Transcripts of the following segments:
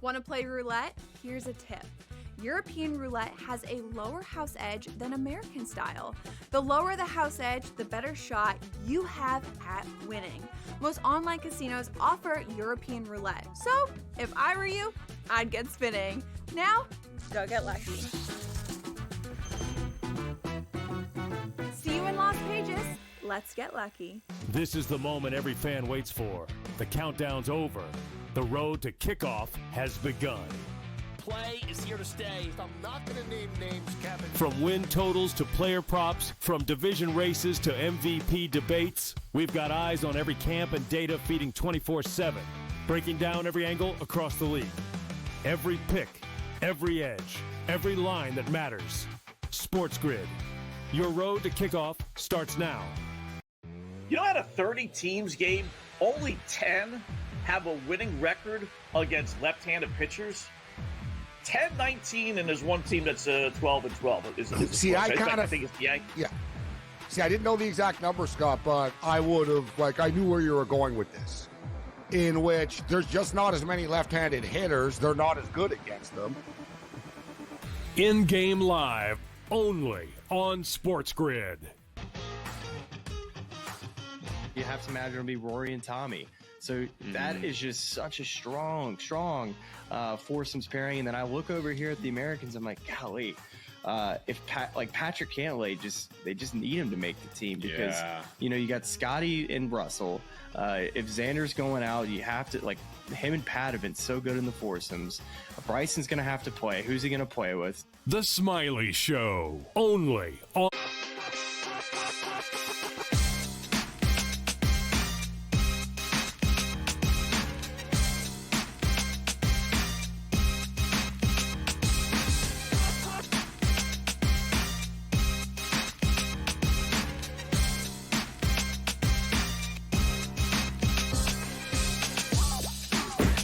Want to play roulette? Here's a tip. European roulette has a lower house edge than American style. The lower the house edge, the better shot you have at winning. Most online casinos offer European roulette. So, if I were you, I'd get spinning. Now, go get lucky. See you in Las Vegas. Let's get lucky. This is the moment every fan waits for. The countdown's over. The road to kickoff has begun. Play is here to stay. I'm not going to name names, Kevin. From win totals to player props, from division races to MVP debates, we've got eyes on every camp and data feeding 24/7, breaking down every angle across the league. Every pick, every edge, every line that matters. SportsGrid. Your road to kickoff starts now. You know, out of 30 teams, Gabe, only 10 have a winning record against left-handed pitchers. 10-19, and there's one team that's 12-12. See, I think it's the Yankees. Yeah. See, I didn't know the exact number, Scott, but I would have, I knew where you were going with this. In which there's just not as many left-handed hitters. They're not as good against them. In-game live, only on SportsGrid. You have to imagine it'll be Rory and Tommy. So that is just such a strong foursomes pairing. And then I look over here at the Americans. I'm like, golly, if Patrick Cantlay, they just need him to make the team because you got Scotty and Russell. If Xander's going out, you have to him and Pat have been so good in the foursomes. Bryson's going to have to play. Who's he going to play with? The Smiley Show, only on.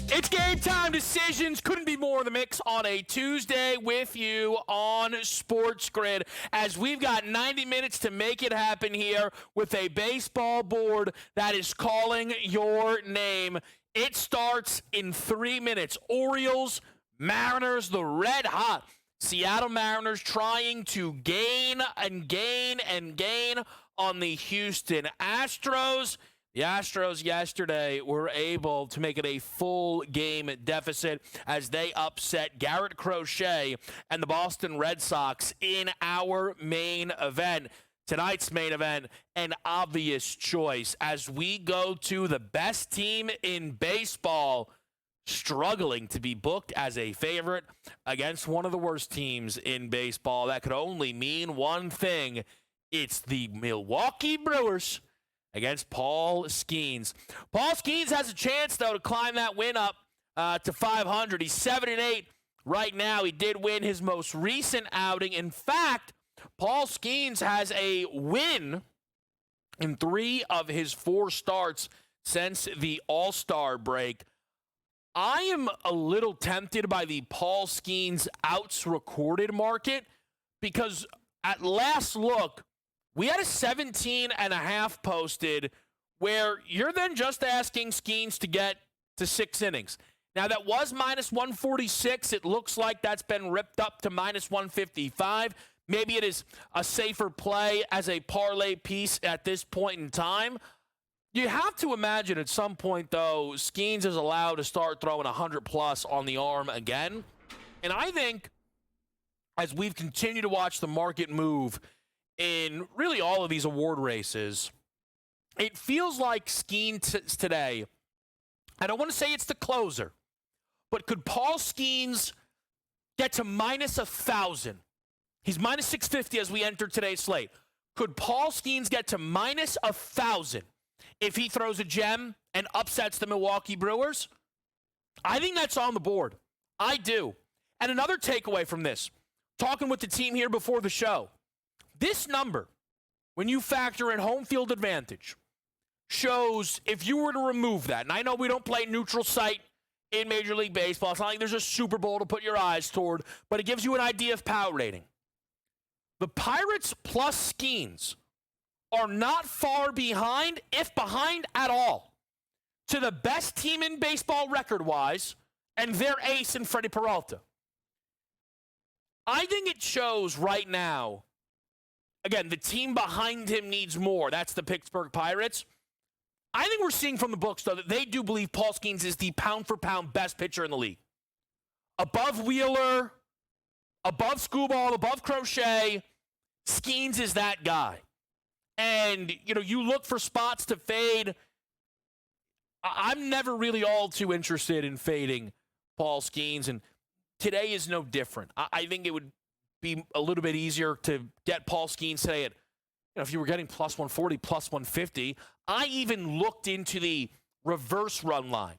It's game time. Decisions couldn't be more in the mix on a Tuesday with you on SportsGrid, as we've got 90 minutes to make it happen here with a baseball board that is calling your name. It starts in 3 minutes. Orioles, Mariners, the red hot Seattle Mariners trying to gain and gain and gain on the Houston Astros. The Astros yesterday were able to make it a full game deficit as they upset Garrett Crochet and the Boston Red Sox in our main event. Tonight's main event, an obvious choice as we go to the best team in baseball struggling to be booked as a favorite against one of the worst teams in baseball. That could only mean one thing. It's the Milwaukee Brewers against Paul Skeens. Paul Skeens has a chance, though, to climb that win up to 500. He's 7-8 right now. He did win his most recent outing. In fact, Paul Skeens has a win in 3 of his 4 starts since the All-Star break. I am a little tempted by the Paul Skeens outs recorded market because at last look, we had a 17.5 posted where you're then just asking Skeens to get to 6 innings. Now, that was minus 146. It looks like that's been ripped up to minus 155. Maybe it is a safer play as a parlay piece at this point in time. You have to imagine at some point, though, Skeens is allowed to start throwing 100-plus on the arm again. And I think as we've continued to watch the market move in really all of these award races, it feels like Skeens today, I don't want to say it's the closer, but could Paul Skeens get to minus 1,000? He's minus 650 as we enter today's slate. Could Paul Skeens get to minus 1,000 if he throws a gem and upsets the Milwaukee Brewers? I think that's on the board. I do. And another takeaway from this, talking with the team here before the show, this number, when you factor in home field advantage, shows if you were to remove that, and I know we don't play neutral site in Major League Baseball. It's not like there's a Super Bowl to put your eyes toward, but it gives you an idea of power rating. The Pirates plus Skeens are not far behind, if behind at all, to the best team in baseball record-wise, and their ace in Freddie Peralta. I think it shows right now, again, the team behind him needs more. That's the Pittsburgh Pirates. I think we're seeing from the books, though, that they do believe Paul Skeens is the pound-for-pound best pitcher in the league. Above Wheeler, above Skubal, above Crochet, Skeens is that guy. And, you look for spots to fade. I'm never really all too interested in fading Paul Skeens, and today is no different. I think it would be a little bit easier to get Paul Skeens today at, if you were getting plus 140, plus 150. I even looked into the reverse run line,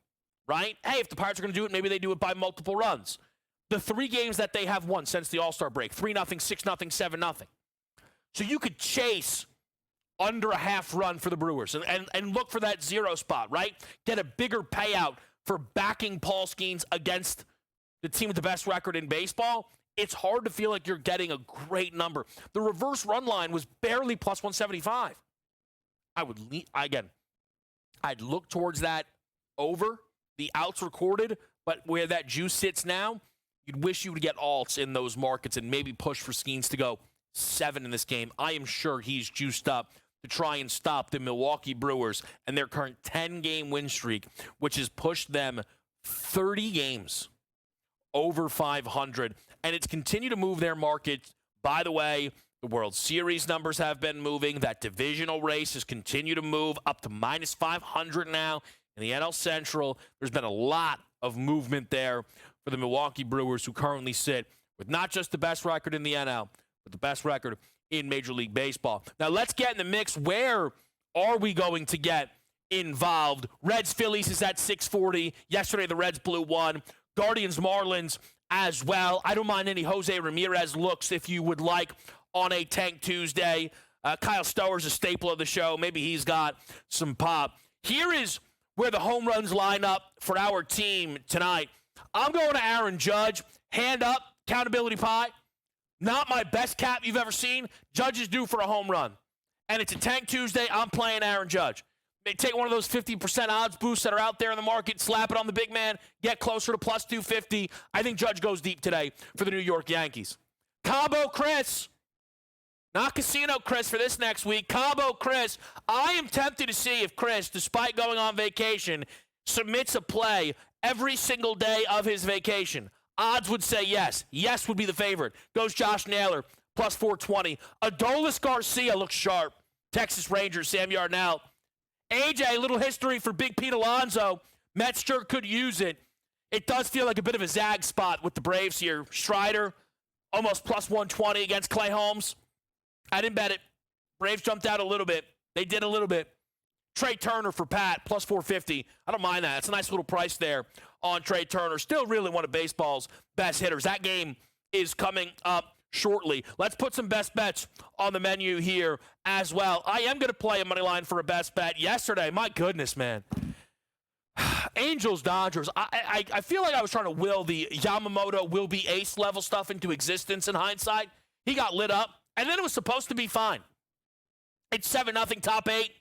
right? Hey, if the Pirates are going to do it, maybe they do it by multiple runs. The 3 games that they have won since the All-Star break, 3-0, 6-0, 7-0. So you could chase under a half run for the Brewers and look for that 0 spot, right? Get a bigger payout for backing Paul Skeens against the team with the best record in baseball. It's hard to feel like you're getting a great number. The reverse run line was barely plus 175. I'd look towards that over the outs recorded, but where that juice sits now, you'd wish you would get alts in those markets and maybe push for Skeens to go 7 in this game. I am sure he's juiced up to try and stop the Milwaukee Brewers and their current 10-game win streak, which has pushed them 30 games over 500. And it's continued to move their market. By the way, the World Series numbers have been moving. That divisional race has continued to move up to minus 500 now in the NL Central. There's been a lot of movement there for the Milwaukee Brewers, who currently sit with not just the best record in the NL, but the best record in Major League Baseball. Now let's get in the mix. Where are we going to get involved? Reds Phillies is at 640. Yesterday the Reds blew 1. Guardians Marlins as well. I don't mind any Jose Ramirez looks if you would like on a Tank Tuesday. Kyle Stower's a staple of the show. Maybe he's got some pop. Here is where the home runs line up for our team tonight. I'm going to Aaron Judge. Hand up, accountability pie. Not my best cap you've ever seen. Judge is due for a home run. And it's a Tank Tuesday. I'm playing Aaron Judge. They take one of those 50% odds boosts that are out there in the market, slap it on the big man, get closer to plus 250. I think Judge goes deep today for the New York Yankees. Cabo Chris. Not Casino Chris for this next week. Cabo Chris. I am tempted to see if Chris, despite going on vacation, submits a play every single day of his vacation. Odds would say yes. Yes would be the favorite. Goes Josh Naylor, plus 420. Adolis Garcia looks sharp. Texas Rangers, Sam Yarnell. AJ, a little history for Big Pete Alonso. Mets sure could use it. It does feel like a bit of a zag spot with the Braves here. Strider, almost plus 120 against Clay Holmes. I didn't bet it. Braves jumped out a little bit. They did a little bit. Trey Turner for Pat, plus 450. I don't mind that. It's a nice little price there on Trey Turner. Still really one of baseball's best hitters. That game is coming up shortly. Let's put some best bets on the menu here as well. I am going to play a money line for a best bet. Yesterday, my goodness, man. Angels, Dodgers. I feel like I was trying to will the Yamamoto will be ace level stuff into existence in hindsight. He got lit up, and then it was supposed to be fine. It's 7-0, top 8.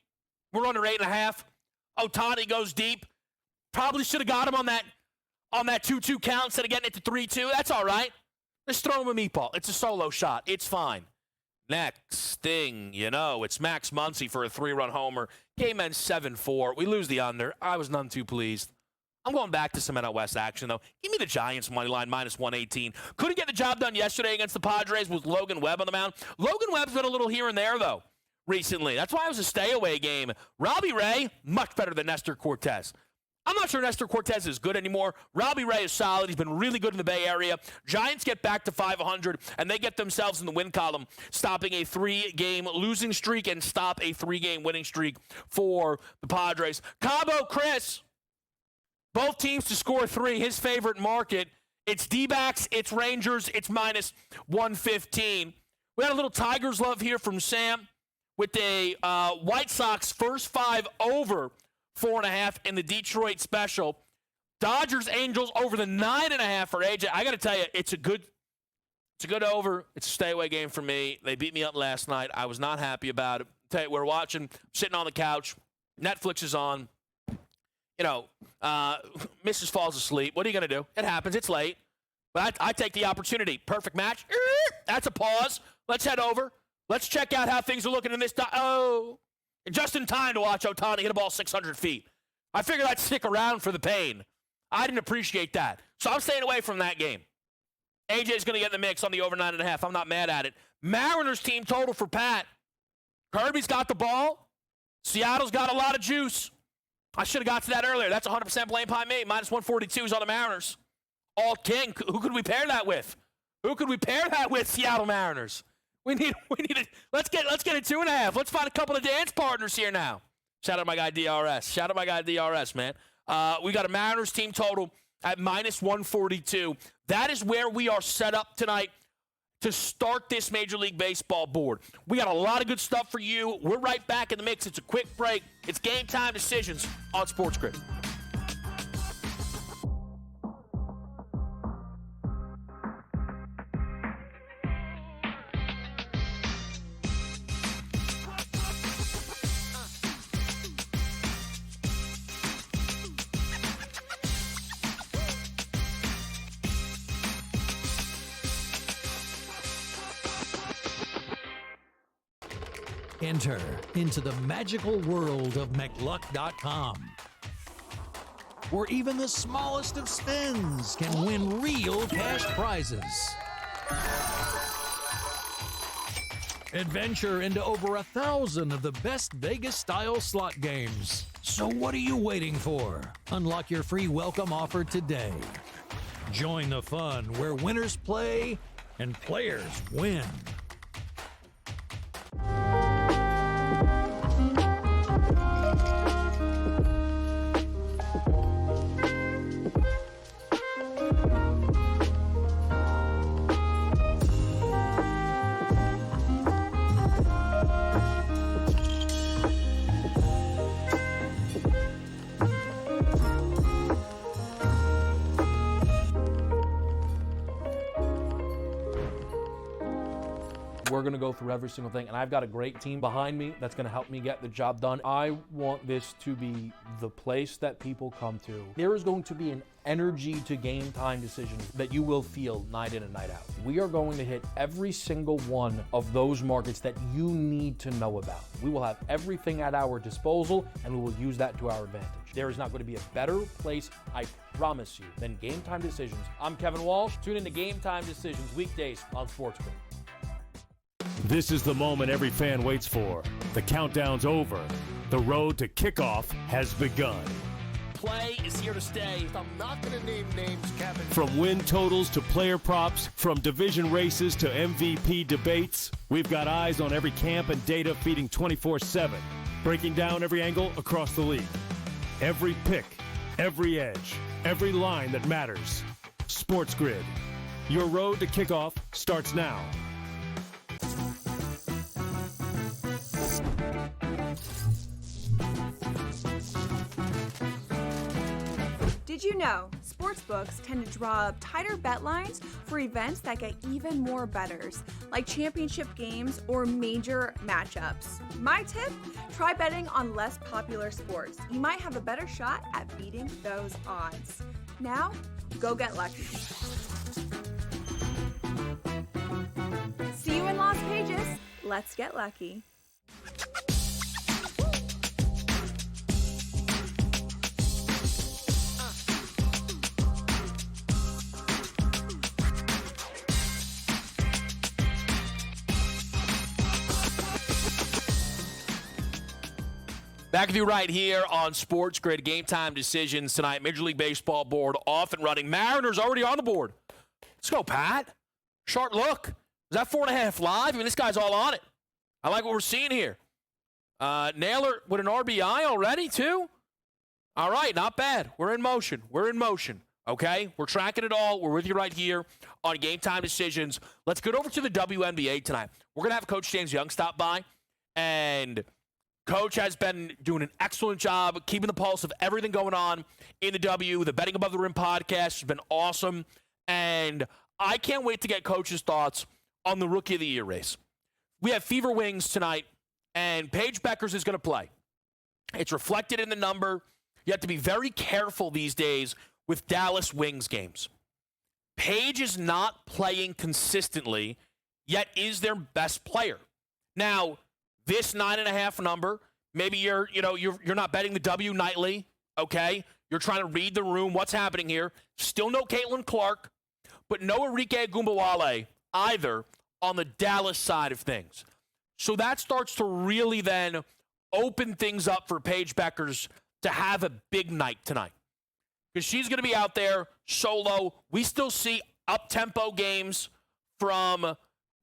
We're under 8.5. Ohtani goes deep. Probably should have got him on that 2-2 count instead of getting it to 3-2. That's all right. Just throw him a meatball. It's a solo shot. It's fine. Next thing you know, it's Max Muncy for a 3-run homer. Game ends 7-4. We lose the under. I was none too pleased. I'm going back to some NL West action, though. Give me the Giants money line, minus 118. Couldn't get the job done yesterday against the Padres with Logan Webb on the mound. Logan Webb's been a little here and there, though, recently. That's why it was a stay-away game. Robbie Ray, much better than Nestor Cortez. I'm not sure Nestor Cortez is good anymore. Robbie Ray is solid. He's been really good in the Bay Area. Giants get back to 500, and they get themselves in the win column, stopping a 3-game losing streak and stop a 3-game winning streak for the Padres. Cabo Chris, both teams to score 3, his favorite market. It's D-backs, it's Rangers, it's minus 115. We had a little Tigers love here from Sam with a White Sox first 5 over 4.5 in the Detroit special. Dodgers, Angels over the 9.5 for AJ. I got to tell you, it's a good over. It's a stay-away game for me. They beat me up last night. I was not happy about it. Tell you, we're watching, sitting on the couch. Netflix is on. Mrs. falls asleep. What are you going to do? It happens. It's late. But I take the opportunity. Perfect match. That's a pause. Let's head over. Let's check out how things are looking in this. Just in time to watch Ohtani hit a ball 600 feet. I figured I'd stick around for the pain. I didn't appreciate that. So I'm staying away from that game. AJ's going to get in the mix on the over 9.5. I'm not mad at it. Mariners team total for Pat. Kirby's got the ball. Seattle's got a lot of juice. I should have got to that earlier. That's 100% blame by me. Minus 142 is on the Mariners. All king. Who could we pair that with? Seattle Mariners. We need it. Let's get it 2.5. Let's find a couple of dance partners here now. Shout out my guy DRS, man. We got a Mariners team total at minus 142. That is where we are set up tonight to start this Major League Baseball board. We got a lot of good stuff for you. We're right back in the mix. It's a quick break. It's Game Time Decisions on SportsGrid. Enter into the magical world of McLuck.com, where even the smallest of spins can win real cash prizes. Adventure into over 1,000 of the best Vegas-style slot games. So what are you waiting for? Unlock your free welcome offer today. Join the fun where winners play and players win. We're going to go through every single thing, and I've got a great team behind me that's going to help me get the job done. I want this to be the place that people come to. There is going to be an energy to Game Time Decisions that you will feel night in and night out. We are going to hit every single one of those markets that you need to know about. We will have everything at our disposal, and we will use that to our advantage. There is not going to be a better place, I promise you, than Game Time Decisions. I'm Kevin Walsh. Tune in to Game Time Decisions weekdays on SportsGrid. This is the moment every fan waits for. The countdown's over. The road to kickoff has begun. Play is here to stay. I'm not going to name names, Kevin. From win totals to player props, from division races to MVP debates, we've got eyes on every camp and data feeding 24/7, breaking down every angle across the league. Every pick, every edge, every line that matters. SportsGrid. Your road to kickoff starts now. Did you know sportsbooks tend to draw up tighter bet lines for events that get even more bettors, like championship games or major matchups? My tip, try betting on less popular sports. You might have a better shot at beating those odds. Now, go get lucky. See you in Las Vegas. Let's get lucky. Back with you right here on SportsGrid. Game Time Decisions tonight. Major League Baseball board off and running. Mariners already on the board. Let's go, Pat. Sharp look. Is that 4.5 live? I mean, this guy's all on it. I like what we're seeing here. Naylor with an RBI already, too? All right, not bad. We're in motion. Okay? We're tracking it all. We're with you right here on Game Time Decisions. Let's get over to the WNBA tonight. We're going to have Coach James Young stop by, and Coach has been doing an excellent job keeping the pulse of everything going on in the W. The Betting Above the Rim podcast has been awesome, and I can't wait to get Coach's thoughts on the Rookie of the Year race. We have Fever Wings tonight, and Paige Beckers is going to play. It's reflected in the number. You have to be very careful these days with Dallas Wings games. Paige is not playing consistently, yet is their best player. Now, this 9.5 number, maybe you're not betting the W nightly, okay? You're trying to read the room. What's happening here? Still no Caitlin Clark, but no Enrique Gumbawale either on the Dallas side of things. So that starts to really then open things up for Paige Bueckers to have a big night tonight. Because she's going to be out there solo. We still see up-tempo games from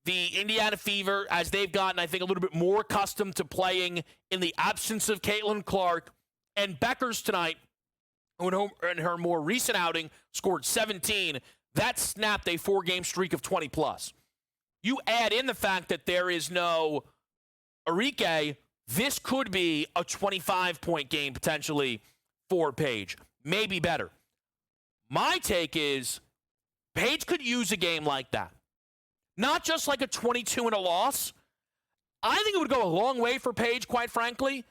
the Indiana Fever as they've gotten, I think, a little bit more accustomed to playing in the absence of Caitlin Clark. And Bueckers tonight, in her more recent outing, scored 17. That snapped a 4-game streak of 20-plus. You add in the fact that there is no Enrique, this could be a 25-point game potentially for Paige. Maybe better. My take is Paige could use a game like that. Not just like a 22 and a loss. I think it would go a long way for Paige, quite frankly.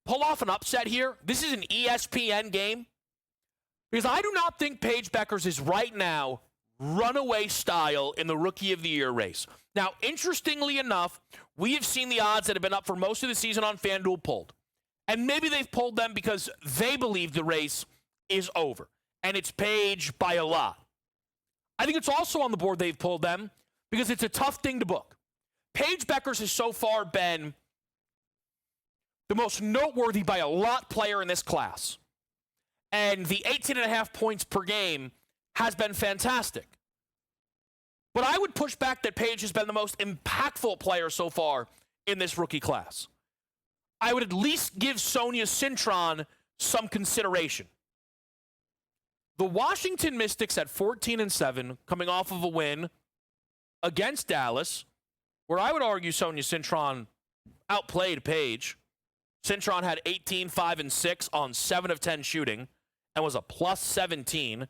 Pull off an upset here. This is an ESPN game. Because I do not think Paige Bueckers is right now runaway style in the Rookie of the Year race. Now, interestingly enough, we have seen the odds that have been up for most of the season on FanDuel pulled. And maybe they've pulled them because they believe the race is over. And it's Paige by a lot. I think it's also on the board they've pulled them because it's a tough thing to book. Paige Bueckers has so far been the most noteworthy by a lot player in this class. And the 18.5 points per game has been fantastic. But I would push back that Paige has been the most impactful player so far in this rookie class. I would at least give Sonia Cintron some consideration. The Washington Mystics at 14-7, coming off of a win against Dallas, where I would argue Sonia Cintron outplayed Paige. Cintron had 18, 5, and 6 on 7 of 10 shooting and was a plus 17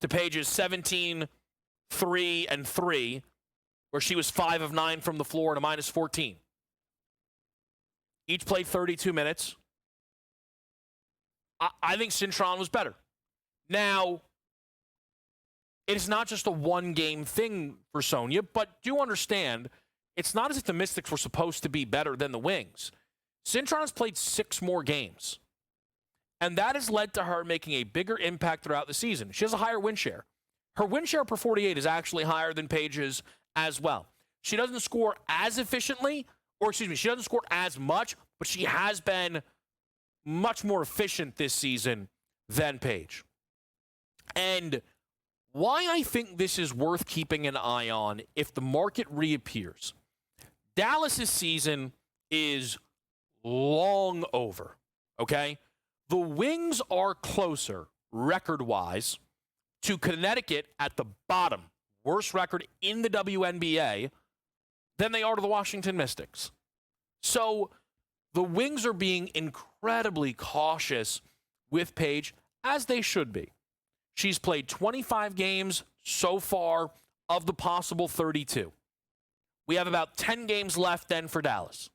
to Paige's 17, 3, and 3, where she was 5 of 9 from the floor and a minus 14. Each played 32 minutes. I think Cintron was better. Now, it is not just a one-game thing for Sonia, but do understand, it's not as if the Mystics were supposed to be better than the Wings. Cintron has played 6 more games, and that has led to her making a bigger impact throughout the season. She has a higher win share. Her win share per 48 is actually higher than Paige's as well. She doesn't score as efficiently, she doesn't score as much, but she has been much more efficient this season than Paige. And why I think this is worth keeping an eye on if the market reappears. Dallas's season is long over, okay? The Wings are closer, record-wise, to Connecticut at the bottom, worst record in the WNBA, than they are to the Washington Mystics. So the Wings are being incredibly cautious with Paige, as they should be. She's played 25 games so far of the possible 32. We have about 10 games left then for Dallas.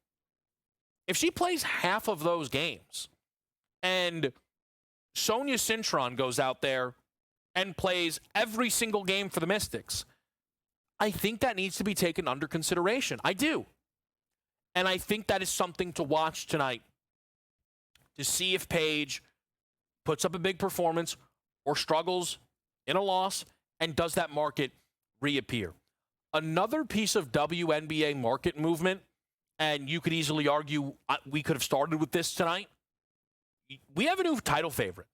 If she plays half of those games and Sonia Cintron goes out there and plays every single game for the Mystics, I think that needs to be taken under consideration. I do. And I think that is something to watch tonight to see if Paige puts up a big performance or struggles in a loss, and does that market reappear? Another piece of WNBA market movement, and you could easily argue we could have started with this tonight, we have a new title favorite.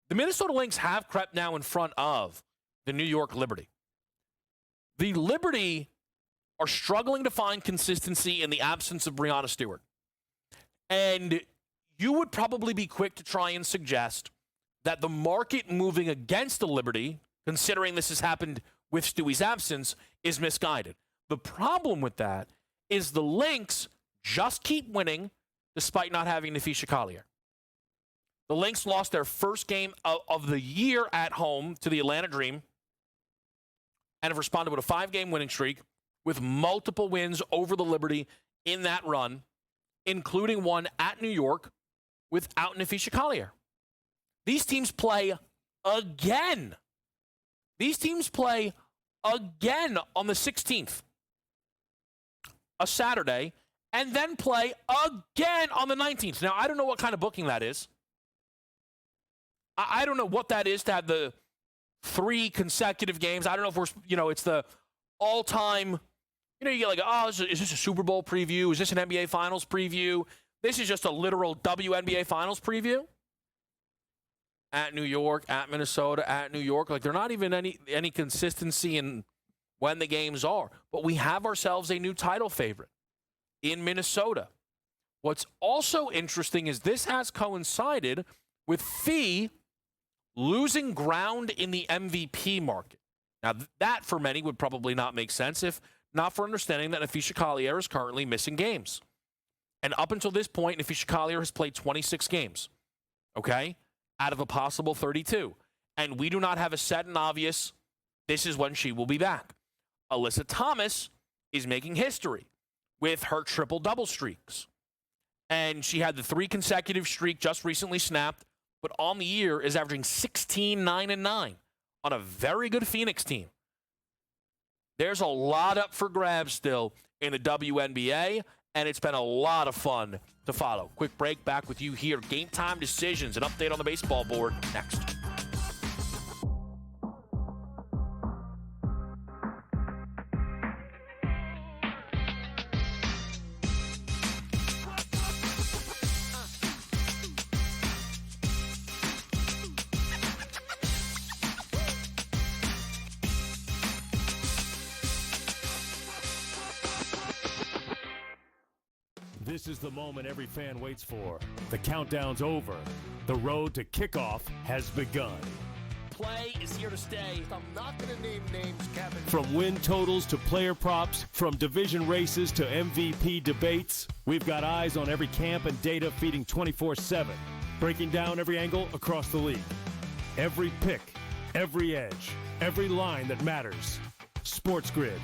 The Minnesota Lynx have crept now in front of the New York Liberty. The Liberty are struggling to find consistency in the absence of Breanna Stewart. And you would probably be quick to try and suggest that the market moving against the Liberty, considering this has happened with Stewie's absence, is misguided. The problem with that is the Lynx just keep winning despite not having Nafisha Collier. The Lynx lost their first game of the year at home to the Atlanta Dream and have responded with a 5-game winning streak with multiple wins over the Liberty in that run, including one at New York without Nafisha Collier. These teams play again. These teams play again on the 16th, a Saturday, and then play again on the 19th. Now, I don't know what kind of booking that is. I don't know what that is to have the 3 consecutive games. I don't know if we're, it's the all-time, you get like, oh, is this a Super Bowl preview? Is this an NBA Finals preview? This is just a literal WNBA Finals preview. At New York, at Minnesota, at New York. Like, they're not even any consistency in when the games are. But we have ourselves a new title favorite in Minnesota. What's also interesting is this has coincided with Fee losing ground in the MVP market. Now, that for many would probably not make sense if not for understanding that Nafisha Collier is currently missing games. And up until this point, Nafisha Collier has played 26 games, okay, out of a possible 32. And we do not have a set and obvious, this is when she will be back. Alyssa Thomas is making history with her triple-double streaks. And she had the 3 consecutive streak just recently snapped, but on the year is averaging 16, 9, and 9 on a very good Phoenix team. There's a lot up for grabs still in the WNBA, and it's been a lot of fun to follow. Quick break, back with you here. Game time decisions, an update on the baseball board next. This is the moment every fan waits for. The countdown's over. The road to kickoff has begun. Play is here to stay. I'm not going to name names, Kevin. From win totals to player props, from division races to MVP debates, we've got eyes on every camp and data feeding 24/7, breaking down every angle across the league. Every pick, every edge, every line that matters. SportsGrid.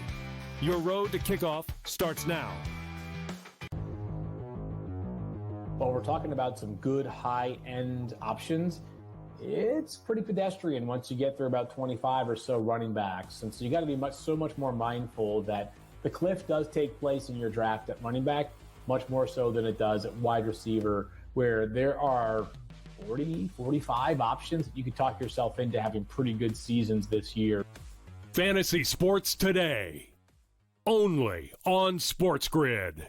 Your road to kickoff starts now. While we're talking about some good high-end options, it's pretty pedestrian once you get through about 25 or so running backs. And so you got to be so much more mindful that the cliff does take place in your draft at running back, much more so than it does at wide receiver, where there are 40, 45 options that you could talk yourself into having pretty good seasons this year. Fantasy Sports Today, only on SportsGrid.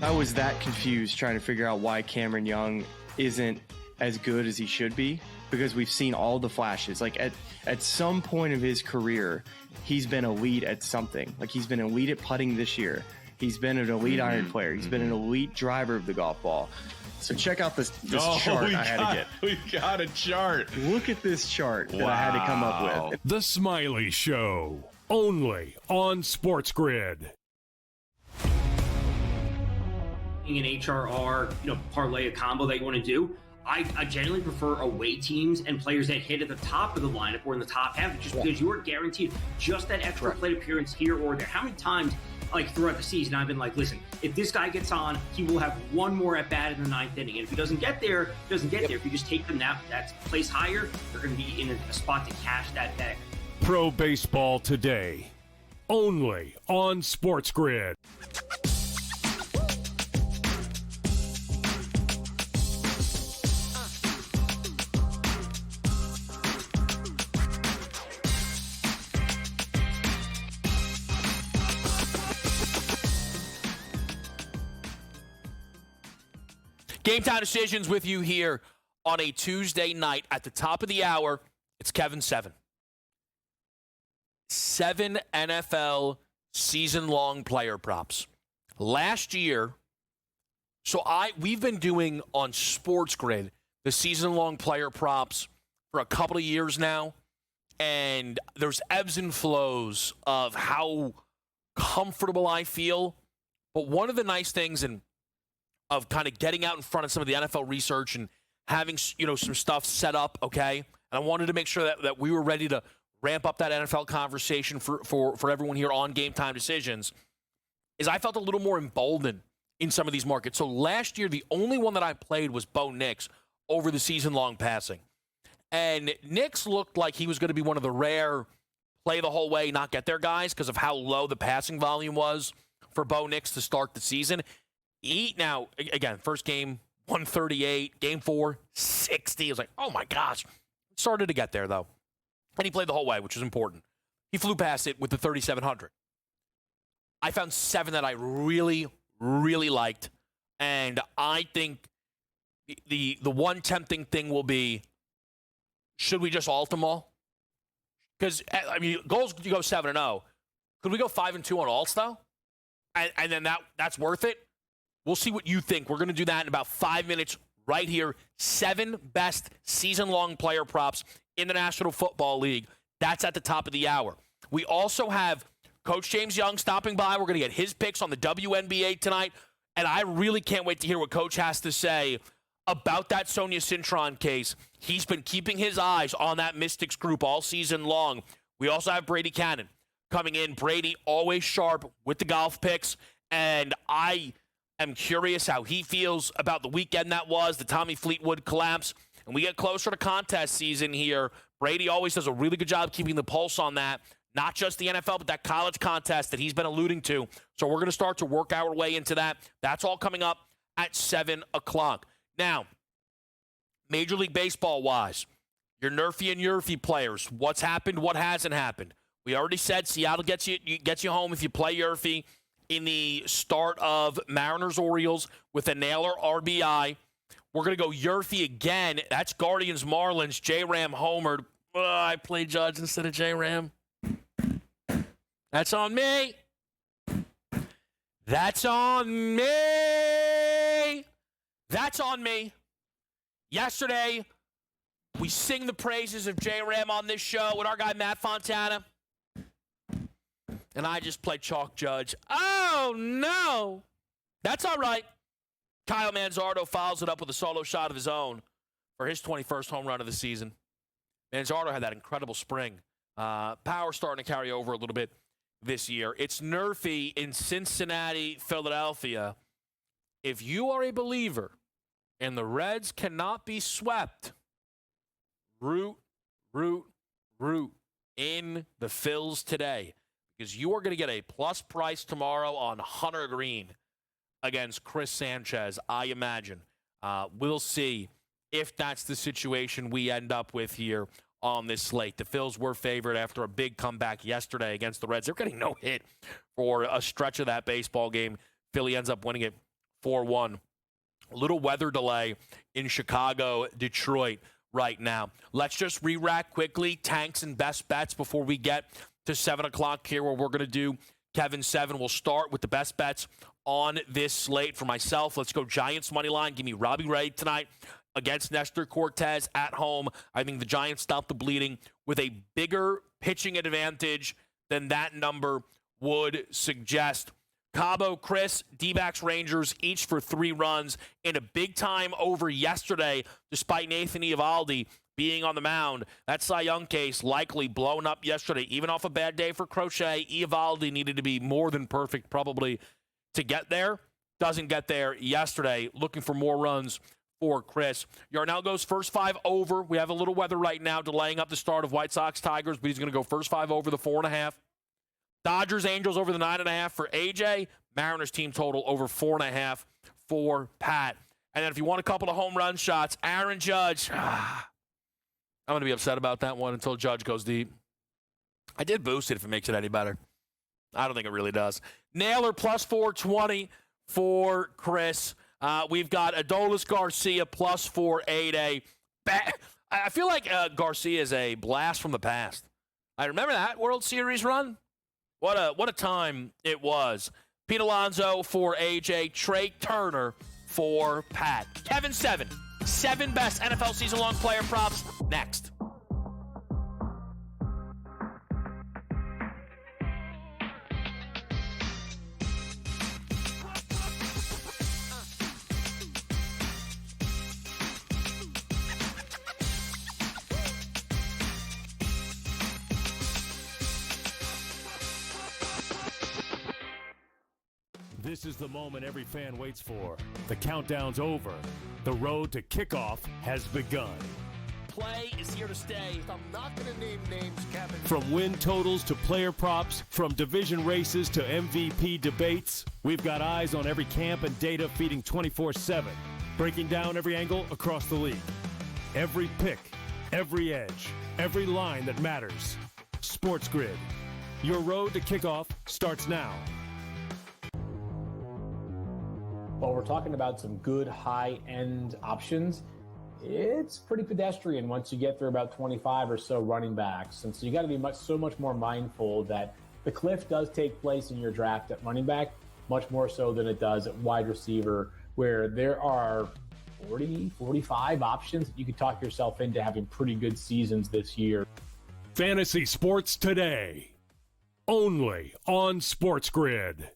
I was that confused trying to figure out why Cameron Young isn't as good as he should be, because we've seen all the flashes. Like at some point of his career, he's been elite at something. Like he's been elite at putting this year. He's been an elite iron player. He's been an elite driver of the golf ball. So check out this chart I had to get. We got a chart. Look at this chart that I had to come up with. The Smiley Show, only on SportsGrid. An HRR, parlay, a combo that you want to do. I generally prefer away teams and players that hit at the top of the lineup or in the top half, just because you are guaranteed just that extra plate appearance here or there. How many times, throughout the season, I've been like, listen, if this guy gets on, he will have one more at bat in the 9th inning. And if he doesn't get there, he doesn't get there. If you just take them that's place higher, they're going to be in a spot to cash that bag. Pro Baseball Today, only on SportsGrid. Game time decisions with you here on a Tuesday night. At the top of the hour, it's Kevin 7. 7 NFL season-long player props. Last year, we've been doing on SportsGrid the season-long player props for a couple of years now, and there's ebbs and flows of how comfortable I feel. But one of the nice things of kind of getting out in front of some of the NFL research and having, some stuff set up, okay? And I wanted to make sure that we were ready to ramp up that NFL conversation for everyone here on Game Time Decisions, is I felt a little more emboldened in some of these markets. So last year, the only one that I played was Bo Nix over the season-long passing. And Nix looked like he was going to be one of the rare play the whole way, not get there guys because of how low the passing volume was for Bo Nix to start the season. Now, again, first game, 138. Game 4, 60. I was like, oh, my gosh. Started to get there, though. And he played the whole way, which is important. He flew past it with the 3,700. I found 7 that I really, really liked. And I think the one tempting thing will be, should we just alt them all? Because, I mean, goals, you go 7-0. Could we go 5-2 on alts, though? And then that's worth it? We'll see what you think. We're going to do that in about 5 minutes right here. 7 best season-long player props in the National Football League. That's at the top of the hour. We also have Coach James Young stopping by. We're going to get his picks on the WNBA tonight. And I really can't wait to hear what Coach has to say about that Sonia Cintron case. He's been keeping his eyes on that Mystics group all season long. We also have Brady Cannon coming in. Brady always sharp with the golf picks. And I am curious how he feels about the weekend that was, the Tommy Fleetwood collapse. And we get closer to contest season here. Brady always does a really good job keeping the pulse on that. Not just the NFL, but that college contest that he's been alluding to. So we're going to start to work our way into that. That's all coming up at 7 o'clock. Now, Major League Baseball-wise, your Nerfy and Yurfy players, what's happened, what hasn't happened? We already said Seattle gets you home if you play Yurfy in the start of Mariners-Orioles with a nailer RBI. We're going to go Yurfy again. That's Guardians-Marlins. J-Ram homered. I played Judge instead of J-Ram. That's on me. That's on me. That's on me. Yesterday, we sing the praises of J-Ram on this show with our guy Matt Fontana. And I just played chalk judge. Oh, no. That's all right. Kyle Manzardo follows it up with a solo shot of his own for his 21st home run of the season. Manzardo had that incredible spring. Power starting to carry over a little bit this year. It's Nerfy in Cincinnati, Philadelphia. If you are a believer and the Reds cannot be swept, root in the Phils today, because you are going to get a plus price tomorrow on Hunter Green against Chris Sanchez, I imagine. We'll see if that's the situation we end up with here on this slate. The Phils were favored after a big comeback yesterday against the Reds. They're getting no hit for a stretch of that baseball game. Philly ends up winning it 4-1. A little weather delay in Chicago, Detroit right now. Let's just re-rack quickly tanks and best bets before we get to 7 o'clock here, where we're going to do Kevin 7. We'll start with the best bets on this slate. For myself, let's go Giants money line. Give me Robbie Ray tonight against Nestor Cortez at home. I think the Giants stop the bleeding with a bigger pitching advantage than that number would suggest. Cabo, Chris, D-backs, Rangers, each for 3 runs in a big-time over yesterday, despite Nathan Eovaldi being on the mound. That Cy Young case likely blown up yesterday. Even off a bad day for Crochet, Eovaldi needed to be more than perfect probably to get there. Doesn't get there yesterday. Looking for more runs for Chris. Yarnell goes first 5 over. We have a little weather right now delaying up the start of White Sox Tigers, but he's going to go first 5 over the 4.5. Dodgers Angels over the 9.5 for AJ. Mariners team total over 4.5 for Pat. And then if you want a couple of home run shots, Aaron Judge. I'm going to be upset about that one until Judge goes deep. I did boost it if it makes it any better. I don't think it really does. Naylor plus 420 for Chris. We've got Adolis Garcia plus 480. I feel like Garcia is a blast from the past. I remember that World Series run. What a time it was. Pete Alonso for AJ. Trey Turner for Pat. Kevin 7. 7 best NFL season-long player props next. This is the moment every fan waits for. The countdown's over. The road to kickoff has begun. Play is here to stay. I'm not going to name names, Kevin. From win totals to player props, from division races to MVP debates, we've got eyes on every camp and data feeding 24/7, breaking down every angle across the league. Every pick, every edge, every line that matters. SportsGrid. Your road to kickoff starts now. While we're talking about some good high-end options, it's pretty pedestrian once you get through about 25 or so running backs. And so you got to be so much more mindful that the cliff does take place in your draft at running back, much more so than it does at wide receiver, where there are 40, 45 options that you could talk yourself into having pretty good seasons this year. Fantasy sports today, only on SportsGrid.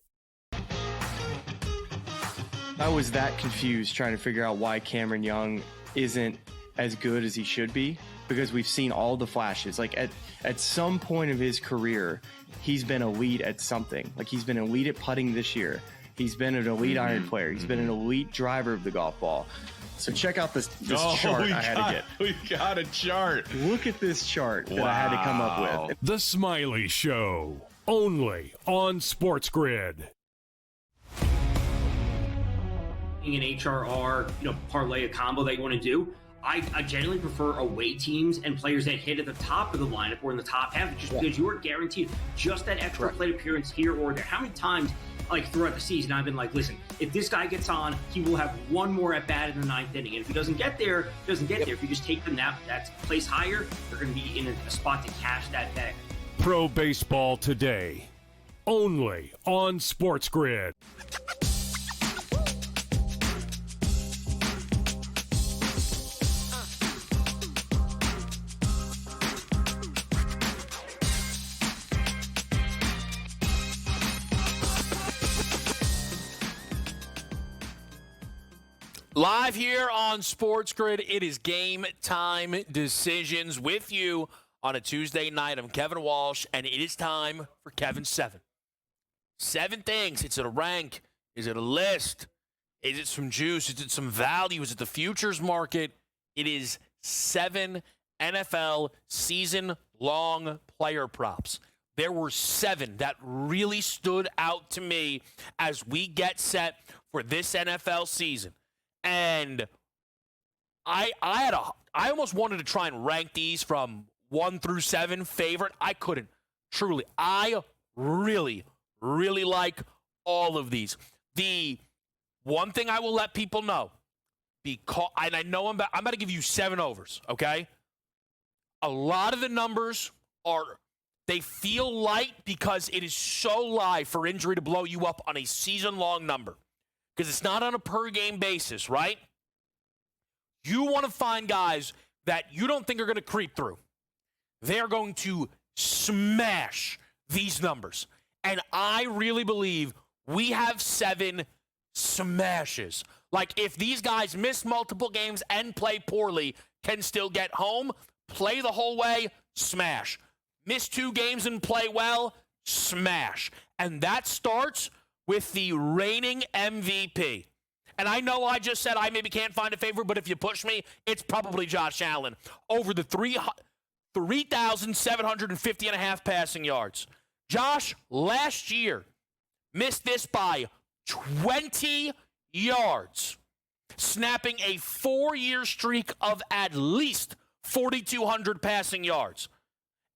I was that confused trying to figure out why Cameron Young isn't as good as he should be, because we've seen all the flashes. Like at some point of his career, he's been elite at something. Like he's been elite at putting this year. He's been an elite iron player. He's been an elite driver of the golf ball. So check out this chart I had to get. We got a chart. Look at this chart that I had to come up with. The Smiley Show, only on SportsGrid. An HRR, parlay a combo that you want to do. I generally prefer away teams and players that hit at the top of the lineup or in the top half, just because you are guaranteed just that extra plate appearance here or there. How many times, throughout the season, I've been like, listen, if this guy gets on, he will have one more at bat in the ninth inning. And if he doesn't get there, he doesn't get there. If you just take them that place higher, you're going to be in a spot to cash that day. Pro Baseball Today, only on SportsGrid. Live here on SportsGrid, it is Game Time Decisions with you on a Tuesday night. I'm Kevin Walsh, and it is time for Kevin's 7. 7 things. Is it a rank? Is it a list? Is it some juice? Is it some value? Is it the futures market? It is 7 NFL season-long player props. There were 7 that really stood out to me as we get set for this NFL season. And I almost wanted to try and rank these from 1 through 7 favorite. I couldn't. Truly. I really, really like all of these. The one thing I will let people know, and I know I'm about to give you 7 overs, okay? A lot of the numbers they feel light because it is so live for injury to blow you up on a season-long number. Because it's not on a per-game basis, right? You want to find guys that you don't think are going to creep through. They're going to smash these numbers. And I really believe we have 7 smashes. Like, if these guys miss multiple games and play poorly, can still get home, play the whole way, smash. Miss 2 games and play well, smash. And that starts with the reigning MVP. And I know I just said I maybe can't find a favorite, but if you push me, it's probably Josh Allen. Over the 3,750.5 passing yards. Josh, last year, missed this by 20 yards, snapping a 4-year streak of at least 4,200 passing yards.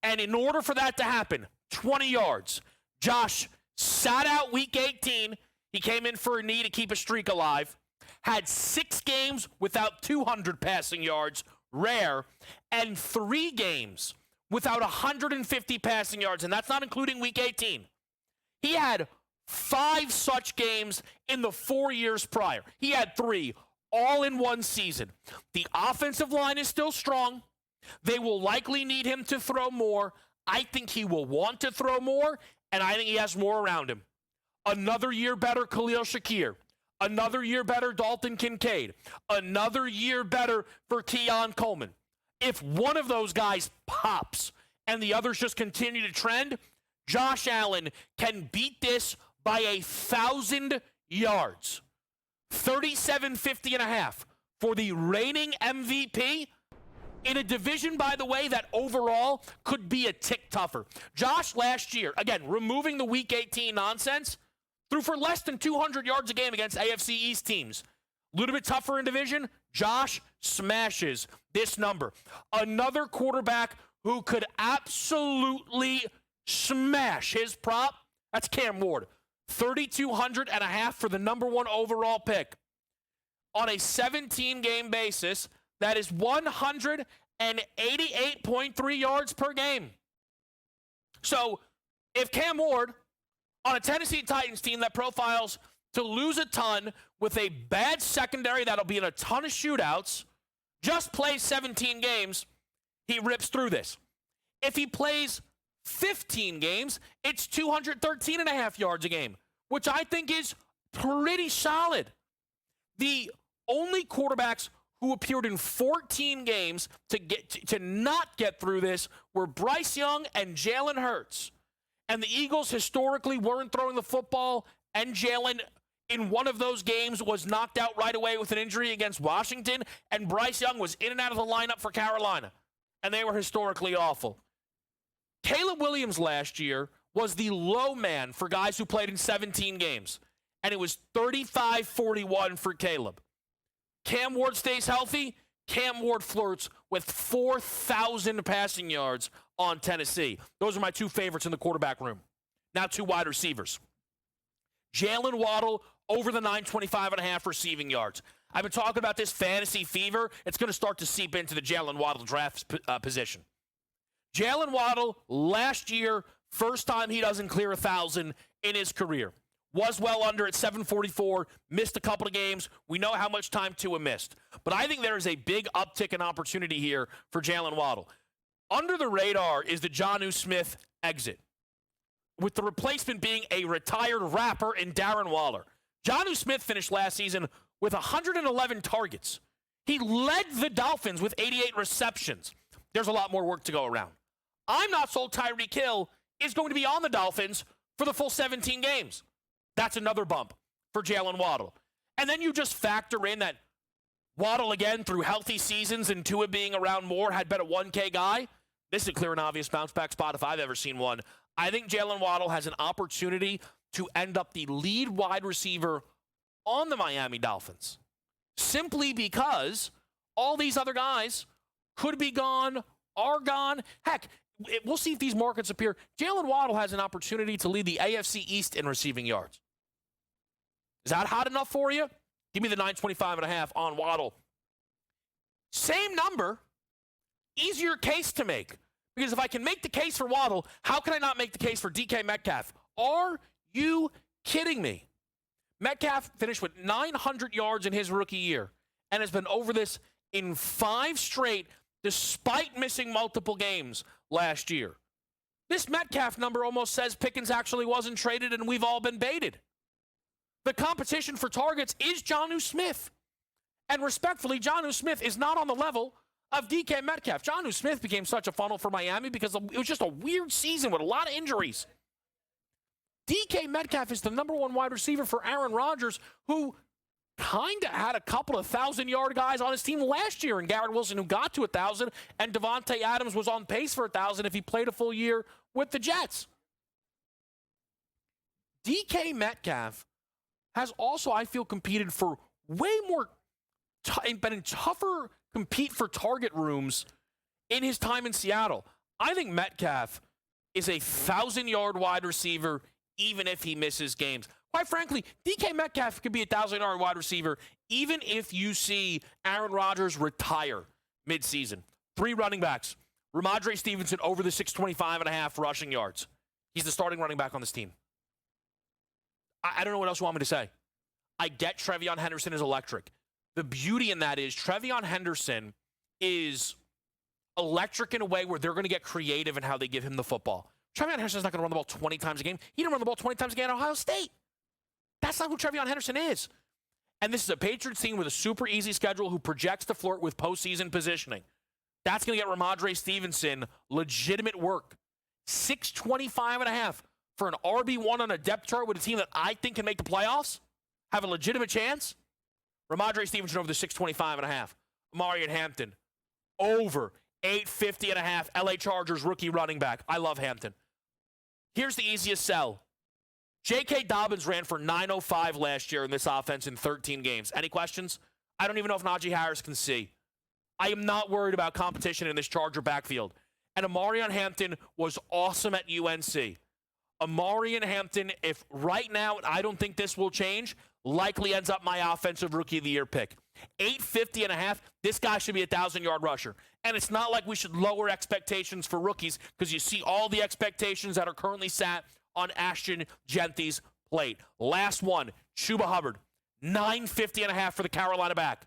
And in order for that to happen, 20 yards, Josh sat out week 18. He came in for a knee to keep a streak alive. Had 6 games without 200 passing yards, rare, and 3 games without 150 passing yards, and that's not including week 18. He had 5 such games in the 4 years prior. He had 3, all in one season. The offensive line is still strong. They will likely need him to throw more. I think he will want to throw more, and I think he has more around him. Another year better Khalil Shakir. Another year better Dalton Kincaid. Another year better for Keon Coleman. If one of those guys pops and the others just continue to trend, Josh Allen can beat this by 1,000 yards. 37.50.5 for the reigning MVP in a division, by the way, that overall could be a tick tougher. Josh last year, again, removing the Week 18 nonsense, threw for less than 200 yards a game against AFC East teams. A little bit tougher in division. Josh smashes this number. Another quarterback who could absolutely smash his prop, that's Cam Ward. 3,200.5 for the number 1 overall pick. On a 17-game basis, that is 188.3 yards per game. So if Cam Ward, on a Tennessee Titans team that profiles to lose a ton with a bad secondary that'll be in a ton of shootouts, just plays 17 games, he rips through this. If he plays 15 games, it's 213.5 yards a game, which I think is pretty solid. The only quarterbacks who appeared in 14 games to not get through this were Bryce Young and Jalen Hurts. And the Eagles historically weren't throwing the football, and Jalen in one of those games was knocked out right away with an injury against Washington, and Bryce Young was in and out of the lineup for Carolina, and they were historically awful. Caleb Williams last year was the low man for guys who played in 17 games, and it was 35-41 for Caleb. Cam Ward stays healthy. Cam Ward flirts with 4,000 passing yards on Tennessee. Those are my 2 favorites in the quarterback room. Now 2 wide receivers. Jalen Waddle over the 925.5 receiving yards. I've been talking about this fantasy fever. It's going to start to seep into the Jalen Waddle draft position. Jalen Waddle, last year, first time he doesn't clear 1,000 in his career. Was well under at 744, missed a couple of games. We know how much time Tua missed. But I think there is a big uptick in opportunity here for Jalen Waddle. Under the radar is the Jonnu Smith exit, with the replacement being a retired rapper in Darren Waller. Jonnu Smith finished last season with 111 targets. He led the Dolphins with 88 receptions. There's a lot more work to go around. I'm not sold Tyreek Hill is going to be on the Dolphins for the full 17 games. That's another bump for Jalen Waddle. And then you just factor in that Waddle, again, through healthy seasons and Tua being around more, had been a 1K guy. This is a clear and obvious bounce-back spot if I've ever seen one. I think Jalen Waddle has an opportunity to end up the lead wide receiver on the Miami Dolphins, simply because all these other guys could be gone, are gone. Heck, we'll see if these markets appear. Jalen Waddle has an opportunity to lead the AFC East in receiving yards. Is that hot enough for you? Give me the 925.5 on Waddle. Same number, easier case to make. Because if I can make the case for Waddle, how can I not make the case for DK Metcalf? Are you kidding me? Metcalf finished with 900 yards in his rookie year and has been over this in 5 straight, despite missing multiple games last year. This Metcalf number almost says Pickens actually wasn't traded and we've all been baited. The competition for targets is Jonnu Smith. And respectfully, Jonnu Smith is not on the level of DK Metcalf. Jonnu Smith became such a funnel for Miami because it was just a weird season with a lot of injuries. DK Metcalf is the number 1 wide receiver for Aaron Rodgers, who kind of had a couple of 1,000-yard guys on his team last year, and Garrett Wilson, who got to 1,000, and Devontae Adams was on pace for 1,000 if he played a full year with the Jets. DK Metcalf has also, I feel, competed for way more, been in tougher compete for target rooms in his time in Seattle. I think Metcalf is a 1,000-yard wide receiver even if he misses games. Quite frankly, DK Metcalf could be a 1,000-yard wide receiver even if you see Aaron Rodgers retire midseason. 3 running backs. Ramondre Stevenson over the 625.5 rushing yards. He's the starting running back on this team. I don't know what else you want me to say. I get Trevion Henderson is electric. The beauty in that is Trevion Henderson is electric in a way where they're going to get creative in how they give him the football. Trevion Henderson's not going to run the ball 20 times a game. He didn't run the ball 20 times a game at Ohio State. That's not who Trevion Henderson is. And this is a Patriots team with a super easy schedule who projects to flirt with postseason positioning. That's going to get Ramondre Stevenson legitimate work. 625.5 for an RB1 on a depth chart with a team that I think can make the playoffs, have a legitimate chance? Ramondre Stevenson over the 625.5. Amari Hampton over 850.5. LA Chargers rookie running back. I love Hampton. Here's the easiest sell. J.K. Dobbins ran for 905 last year in this offense in 13 games. Any questions? I don't even know if Najee Harris can see. I am not worried about competition in this Charger backfield. And Amarian Hampton was awesome at UNC. Amarian Hampton, if right now, I don't think this will change, likely ends up my offensive rookie of the year pick. 850.5, this guy should be a 1,000-yard rusher. And it's not like we should lower expectations for rookies because you see all the expectations that are currently sat on Ashton Genty's plate. Last one, Chuba Hubbard, 950.5 for the Carolina back.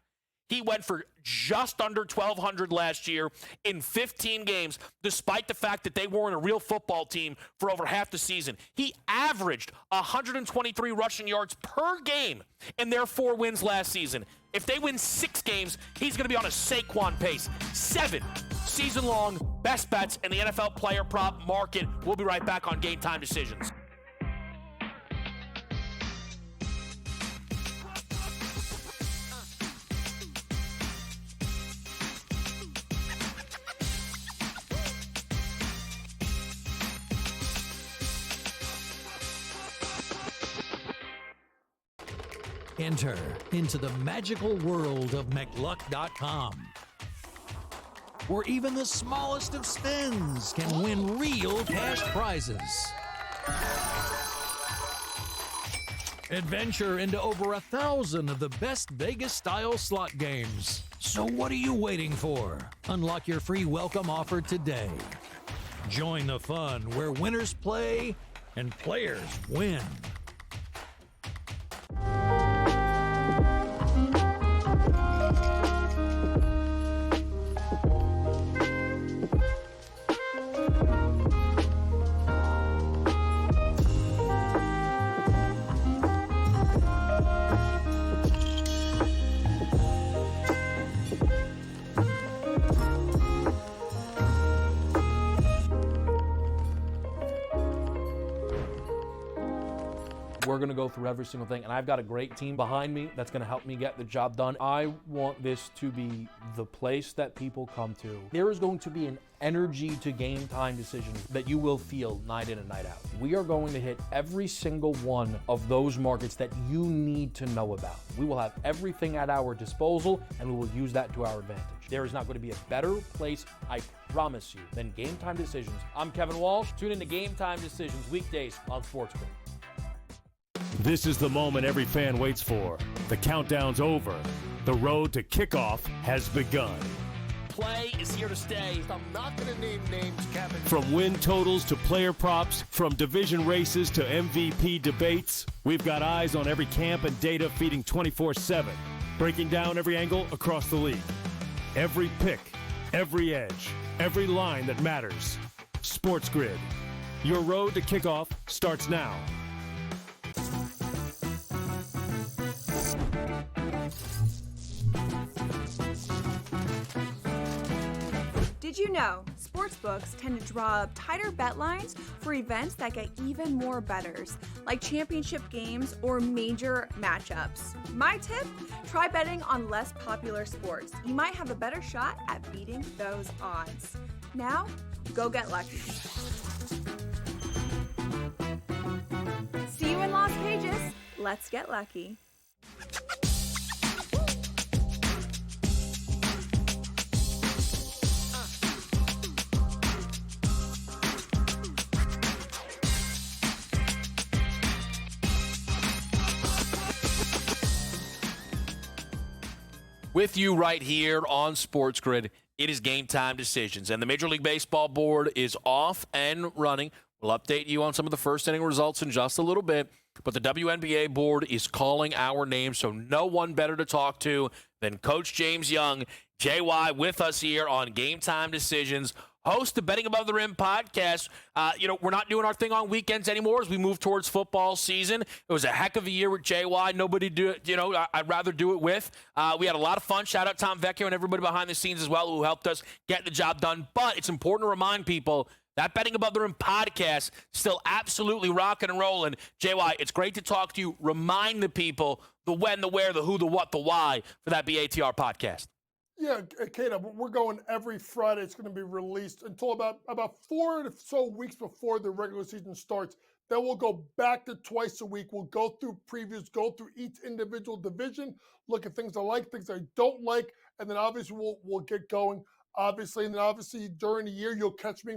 He went for just under 1,200 last year in 15 games, despite the fact that they weren't a real football team for over half the season. He averaged 123 rushing yards per game in their 4 wins last season. If they win 6 games, he's going to be on a Saquon pace. 7 season-long best bets in the NFL player prop market. We'll be right back on Game Time Decisions. Enter into the magical world of McLuck.com, where even the smallest of spins can win real cash prizes. Adventure into over 1,000 of the best Vegas-style slot games. So what are you waiting for? Unlock your free welcome offer today. Join the fun where winners play and players win. We're going to go through every single thing, and I've got a great team behind me that's going to help me get the job done. I want this to be the place that people come to. There is going to be an energy to Game Time Decisions that you will feel night in and night out. We are going to hit every single one of those markets that you need to know about. We will have everything at our disposal, and we will use that to our advantage. There is not going to be a better place, I promise you, than Game Time Decisions. I'm Kevin Walsh. Tune in to Game Time Decisions weekdays on SportsGrid. This is the moment every fan waits for. The countdown's over. The road to kickoff has begun. Play is here to stay. I'm not going to name names, Kevin. From win totals to player props, from division races to MVP debates, we've got eyes on every camp and data feeding 24/7, breaking down every angle across the league. Every pick, every edge, every line that matters. SportsGrid. Your road to kickoff starts now. Did you know sportsbooks tend to draw up tighter bet lines for events that get even more bettors, like championship games or major matchups? My tip, try betting on less popular sports. You might have a better shot at beating those odds. Now, go get lucky. See you in Las Vegas. Let's get lucky. With you right here on SportsGrid, it is Game Time Decisions, and the Major League Baseball board is off and running. We'll update you on some of the first inning results in just a little bit, but the WNBA board is calling our name, so no one better to talk to than Coach James Young, JY, with us here on Game Time Decisions, host of Betting Above the Rim podcast. We're not doing our thing on weekends anymore as we move towards football season. It was a heck of a year with JY. Nobody do it, I'd rather do it with. We had a lot of fun. Shout out Tom Vecchio and everybody behind the scenes as well who helped us get the job done. But it's important to remind people That Betting Above the Rim podcast still absolutely rocking and rolling. JY, it's great to talk to you. Remind the people the when, the where, the who, the what, the why for that BATR podcast. Yeah, Kata, we're going every Friday. It's going to be released until about 4 or so weeks before the regular season starts. Then we'll go back to twice a week. We'll go through previews, go through each individual division, look at things I like, things I don't like, and then obviously we'll get going. Obviously, and then obviously during the year you'll catch me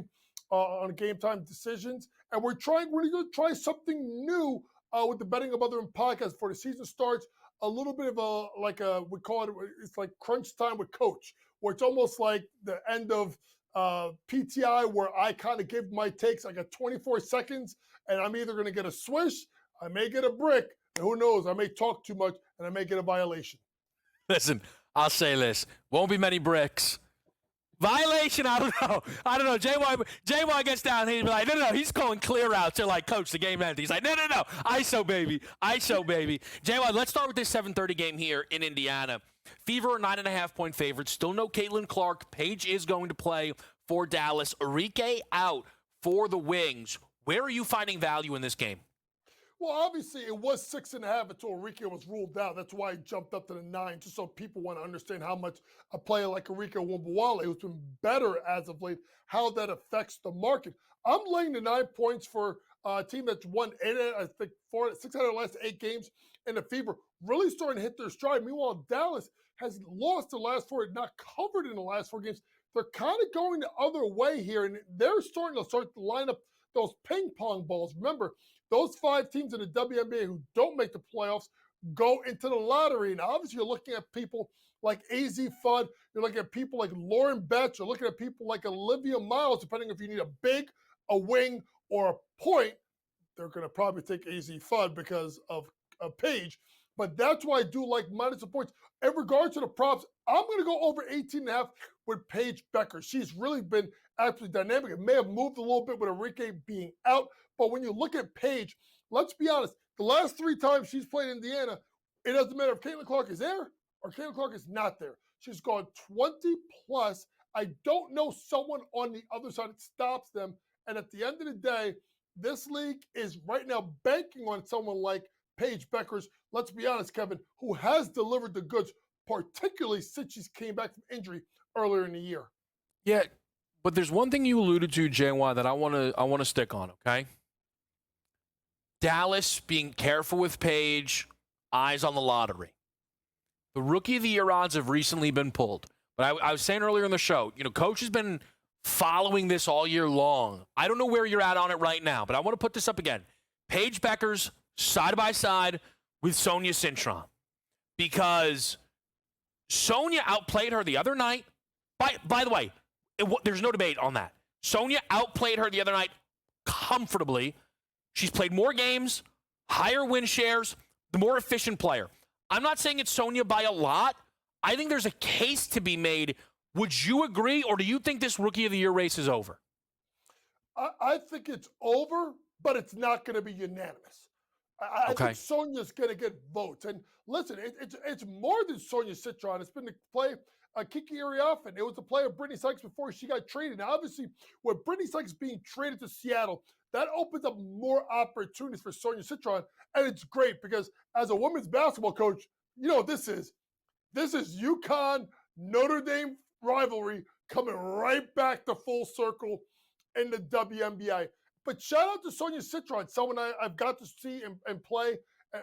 on Game Time Decisions, and we're going to try something new with the Betting Above the Rim podcast before the season starts. A little bit of we call it, it's like crunch time with coach, where it's almost like the end of PTI, where I kind of give my takes. I got 24 seconds, and I'm either going to get a swish, I may get a brick, and who knows, I may talk too much, and I may get a violation. Listen, I'll say this. Won't be many bricks. Violation, I don't know. JY gets down, he'd be like, no, he's calling clear outs. They're like, Coach, the game ended. He's like, no. ISO, baby. JY, let's start with this 7:30 game here in Indiana. Fever, 9.5-point favorite. Still no Caitlin Clark. Paige is going to play for Dallas. Arike out for the Wings. Where are you finding value in this game? Well, obviously, it was 6.5 until Arike was ruled out. That's why I jumped up to the 9, just so people want to understand how much a player like Arike Wumbuwale, who's been better as of late, how that affects the market. I'm laying the 9 points for a team that's won 6 out of the last 8 games, and the Fever really starting to hit their stride. Meanwhile, Dallas has lost the last 4, not covered in the last 4 games. They're kind of going the other way here, and they're starting to line up those ping pong balls. Remember, those 5 teams in the WNBA who don't make the playoffs go into the lottery. And obviously, you're looking at people like AZ Fudd. You're looking at people like Lauren Betts. You're looking at people like Olivia Miles, depending if you need a big, a wing, or a point. They're going to probably take AZ Fudd because of Paige. But that's why I do like minus the points. In regards to the props, I'm going to go over 18.5 with Paige Becker. She's really been absolutely dynamic. It may have moved a little bit with Arike being out. But when you look at Paige, let's be honest, the last 3 times she's played Indiana, it doesn't matter if Caitlin Clark is there or Caitlin Clark is not there. She's gone 20+. I don't know someone on the other side that stops them. And at the end of the day, this league is right now banking on someone like Paige Beckers, let's be honest, Kevin, who has delivered the goods, particularly since she came back from injury earlier in the year. Yeah, but there's one thing you alluded to, JY, that I want to stick on, okay? Dallas being careful with Paige, eyes on the lottery. The Rookie of the Year odds have recently been pulled. But I was saying earlier in the show, Coach has been following this all year long. I don't know where you're at on it right now, but I want to put this up again. Paige Beckers side by side with Sonia Cintron, because Sonia outplayed her the other night. By the way, there's no debate on that. Sonia outplayed her the other night comfortably. She's played more games, higher win shares, the more efficient player. I'm not saying it's Sonia by a lot. I think there's a case to be made. Would you agree, or do you think this Rookie of the Year race is over? I think it's over, but it's not going to be unanimous. I think Sonia's going to get votes. And listen, it's more than Sonia Cintron. It's been the play Kiki Ariafen. It was the play of Brittany Sykes before she got traded. Now, obviously, with Brittany Sykes being traded to Seattle, that opens up more opportunities for Sonia Cintron. And it's great because as a women's basketball coach, this is UConn, Notre Dame rivalry coming right back to full circle in the WNBA. But shout out to Sonia Cintron, someone I've got to see and play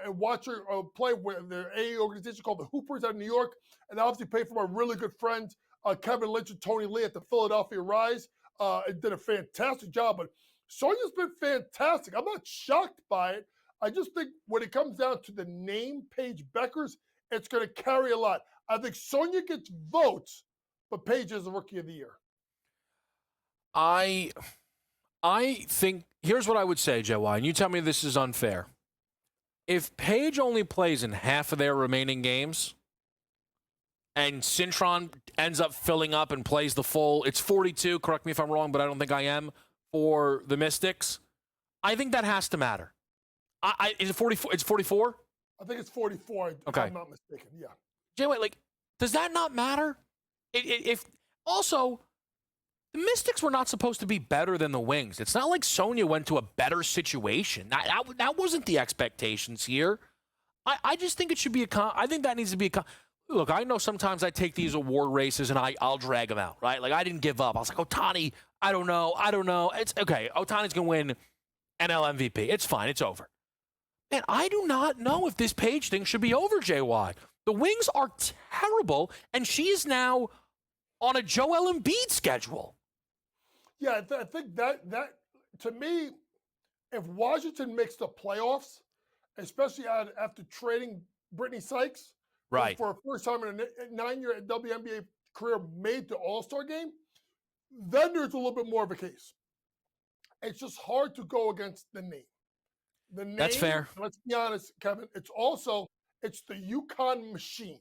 and watch her play with the AA organization called the Hoopers out of New York, and obviously pay for my really good friends, Kevin Lynch and Tony Lee at the Philadelphia Rise. It did a fantastic job. But Sonia's been fantastic. I'm not shocked by it. I just think when it comes down to the name Paige Beckers, it's going to carry a lot. I think Sonia gets votes, but Paige is the Rookie of the Year. I think, here's what I would say, JY, and you tell me this is unfair. If Paige only plays in half of their remaining games and Cintron ends up filling up and plays the full, it's 42, correct me if I'm wrong, but I don't think I am, for the Mystics, I think that has to matter. Is it 44? It's 44? I think it's 44, if I'm not mistaken, yeah. JY, does that not matter? If also, the Mystics were not supposed to be better than the Wings. It's not like Sonya went to a better situation. That wasn't the expectations here. I just think it should be I think that needs to be look, I know sometimes I take these award races and I'll drag them out, right? Like, I didn't give up. I was like, Ohtani, I don't know. It's okay. Ohtani's going to win NL MVP. It's fine. It's over. And I do not know if this Paige thing should be over, JY. The Wings are terrible, and she is now on a Joel Embiid schedule. Yeah, I think that to me, if Washington makes the playoffs, especially after trading Brittany Sykes, right, for a first time in a 9-year WNBA career, made the All-Star game, then there's a little bit more of a case. It's just hard to go against the name. The name, that's fair. Let's be honest, Kevin. It's the UConn machine,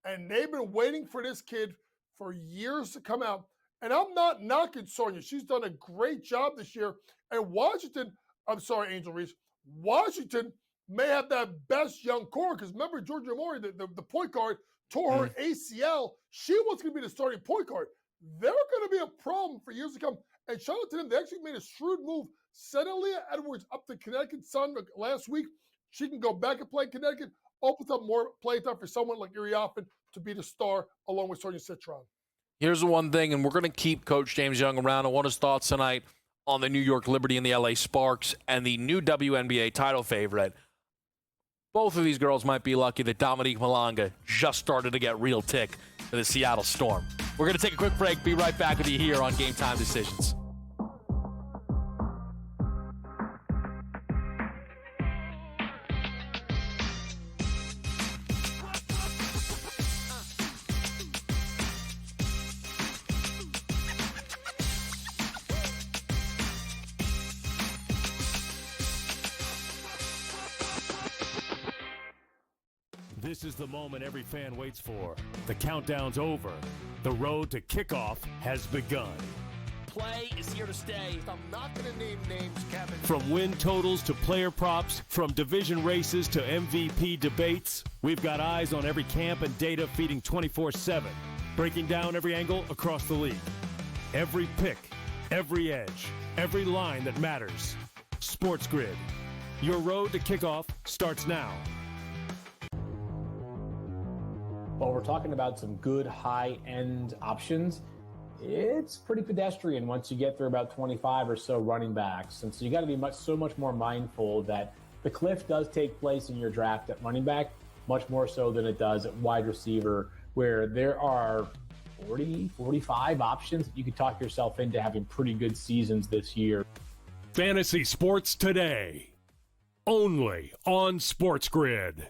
and they've been waiting for this kid for years to come out. And I'm not knocking Sonya. She's done a great job this year. And Washington, I'm sorry, Angel Reese, Washington may have that best young core, because remember, Georgia Mori, the point guard, tore her ACL. She was going to be the starting point guard. They're going to be a problem for years to come. And shout out to them. They actually made a shrewd move. Sent Aaliyah Edwards up to Connecticut Sun last week. She can go back and play in Connecticut. Opens up more play time for someone like Iriafen to be the star along with Sonia Citron. Here's the one thing, and we're going to keep Coach James Young around. I want his thoughts tonight on the New York Liberty and the LA Sparks and the new WNBA title favorite. Both of these girls might be lucky that Dominique Malanga just started to get real tick for the Seattle Storm. We're going to take a quick break. Be right back with you here on Game Time Decisions. This is the moment every fan waits for. The countdown's over. The road to kickoff has begun. Play is here to stay. I'm not going to name names, Kevin. From win totals to player props, from division races to MVP debates, we've got eyes on every camp and data feeding 24/7, breaking down every angle across the league. Every pick, every edge, every line that matters. SportsGrid. Your road to kickoff starts now. While we're talking about some good high-end options, it's pretty pedestrian once you get through about 25 or so running backs. And so you got to be so much more mindful that the cliff does take place in your draft at running back, much more so than it does at wide receiver, where there are 40, 45 options that you could talk yourself into having pretty good seasons this year. Fantasy Sports Today, only on SportsGrid.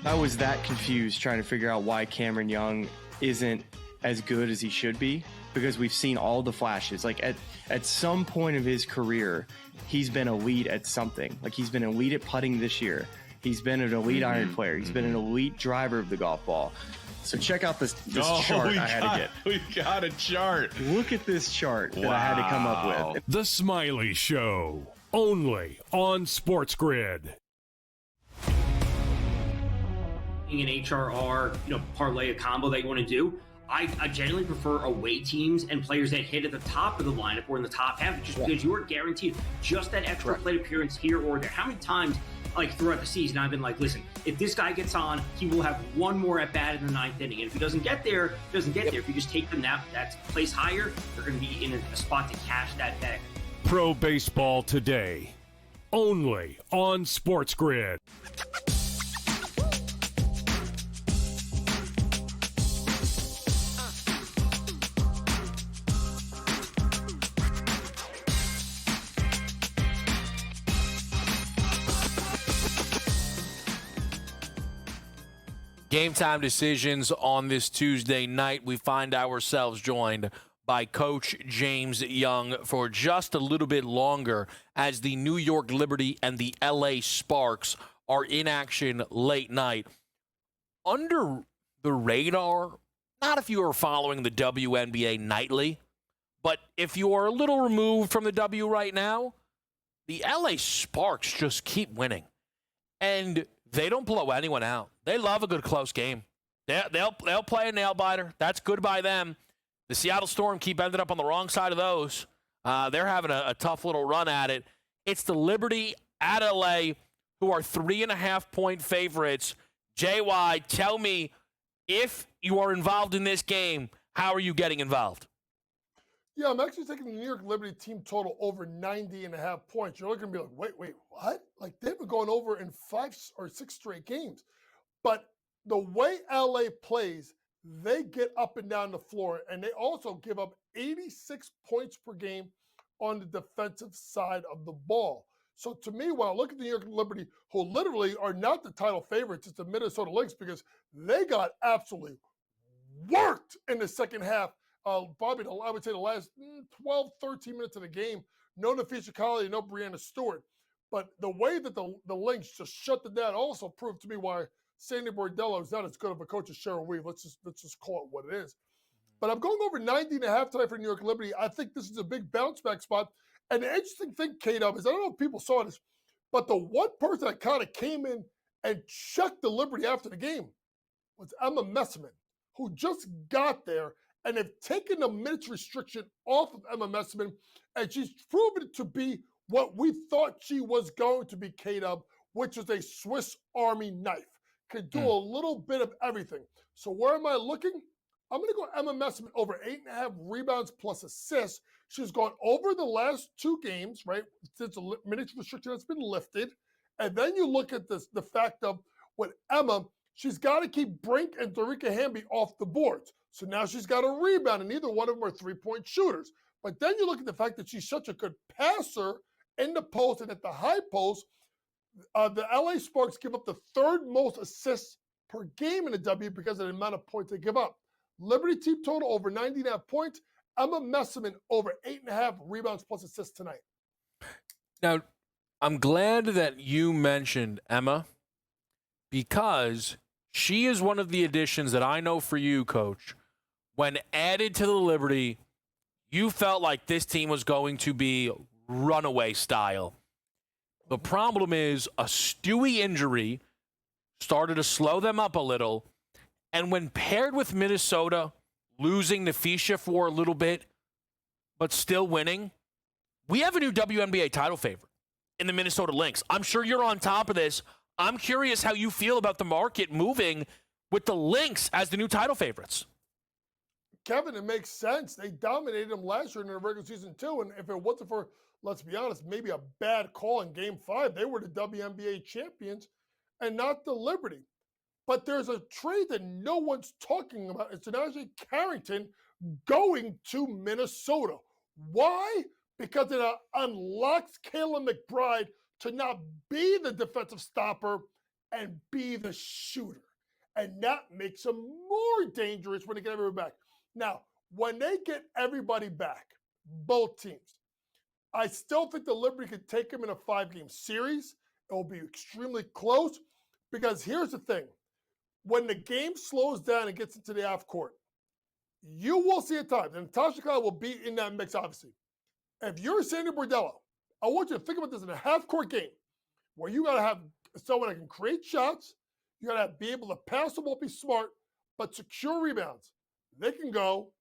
I was that confused trying to figure out why Cameron Young isn't as good as he should be, because we've seen all the flashes. Like at some point of his career, he's been elite at something. Like he's been elite at putting this year. He's been an elite iron player. He's been an elite driver of the golf ball. So check out this chart I had to get. We got a chart. Look at this chart that I had to come up with. The Smiley Show, only on SportsGrid. An HRR, parlay a combo that you want to do. I generally prefer away teams and players that hit at the top of the lineup or in the top half, just because you are guaranteed just that extra plate appearance here or there. How many times, throughout the season, I've been like, listen, if this guy gets on, he will have one more at bat in the ninth inning. And if he doesn't get there, he doesn't get there. If you just take them that place higher, they're going to be in a spot to cash that bag. Pro Baseball Today, only on SportsGrid. Game Time Decisions on this Tuesday night. We find ourselves joined by Coach James Young for just a little bit longer as the New York Liberty and the LA Sparks are in action late night. Under the radar, not if you are following the WNBA nightly, but if you are a little removed from the W right now, the LA Sparks just keep winning. And they don't blow anyone out. They love a good close game. They'll play a nail biter. That's good by them. The Seattle Storm ended up on the wrong side of those. They're having a tough little run at it. It's the Liberty at LA, who are 3.5-point favorites. JY, tell me, if you are involved in this game, how are you getting involved? Yeah, I'm actually taking the New York Liberty team total over 90.5 points. You're looking to be like, wait, what? Like, they've been going over in 5 or 6 straight games. But the way LA plays, they get up and down the floor, and they also give up 86 points per game on the defensive side of the ball. So to me, when I look at the New York Liberty, who literally are not the title favorites, it's the Minnesota Lynx, because they got absolutely worked in the second half. Probably, I would say, the last 12, 13 minutes of the game. No Nafisha Colley, no Breanna Stewart. But the way that the Lynx just shut them down also proved to me why Sandy Bordello is not as good of a coach as Cheryl Reeve. Let's just call it what it is. But I'm going over 90.5 tonight for New York Liberty. I think this is a big bounce back spot. And the interesting thing, K-Dub, is I don't know if people saw this, but the one person that kind of came in and checked the Liberty after the game was Emma Messman, who just got there, and they've taken the minutes restriction off of Emma Messman, and she's proven to be what we thought she was going to be, K-Dub, which is a Swiss Army knife. Could do a little bit of everything. So where am I looking? I'm going to go Emma Messman over 8.5 rebounds plus assists. She's gone over the last 2 games, right, since the minutes restriction has been lifted. And then you look at the fact of with Emma, she's got to keep Brink and Dorica Hamby off the boards. So now she's got a rebound, and neither one of them are 3-point shooters. But then you look at the fact that she's such a good passer in the post and at the high post. The LA Sparks give up the 3rd most assists per game in the W because of the amount of points they give up. Liberty team total over 90.5 points. Emma Messman over 8.5 rebounds plus assists tonight. Now, I'm glad that you mentioned Emma because she is one of the additions that I know for you, Coach. When added to the Liberty, you felt like this team was going to be runaway style. The problem is a Stewie injury started to slow them up a little. And when paired with Minnesota losing Nafisha for a little bit, but still winning, we have a new WNBA title favorite in the Minnesota Lynx. I'm sure you're on top of this. I'm curious how you feel about the market moving with the Lynx as the new title favorites. Kevin, it makes sense. They dominated them last year in the regular season too. And if it wasn't for, let's be honest, maybe a bad call in Game 5, they were the WNBA champions and not the Liberty. But there's a trade that no one's talking about. It's Najee Carrington going to Minnesota. Why? Because it unlocks Kayla McBride to not be the defensive stopper and be the shooter. And that makes them more dangerous when they get everybody back. Now, when they get everybody back, both teams, I still think the Liberty could take them in a 5-game series. It will be extremely close because here's the thing. When the game slows down and gets into the half court, you will see at times, and Natasha Kyle will be in that mix, obviously. If you're Sandy Bordello, I want you to think about this in a half-court game where you got to have someone that can create shots, you got to be able to pass the ball, be smart, but secure rebounds. They can go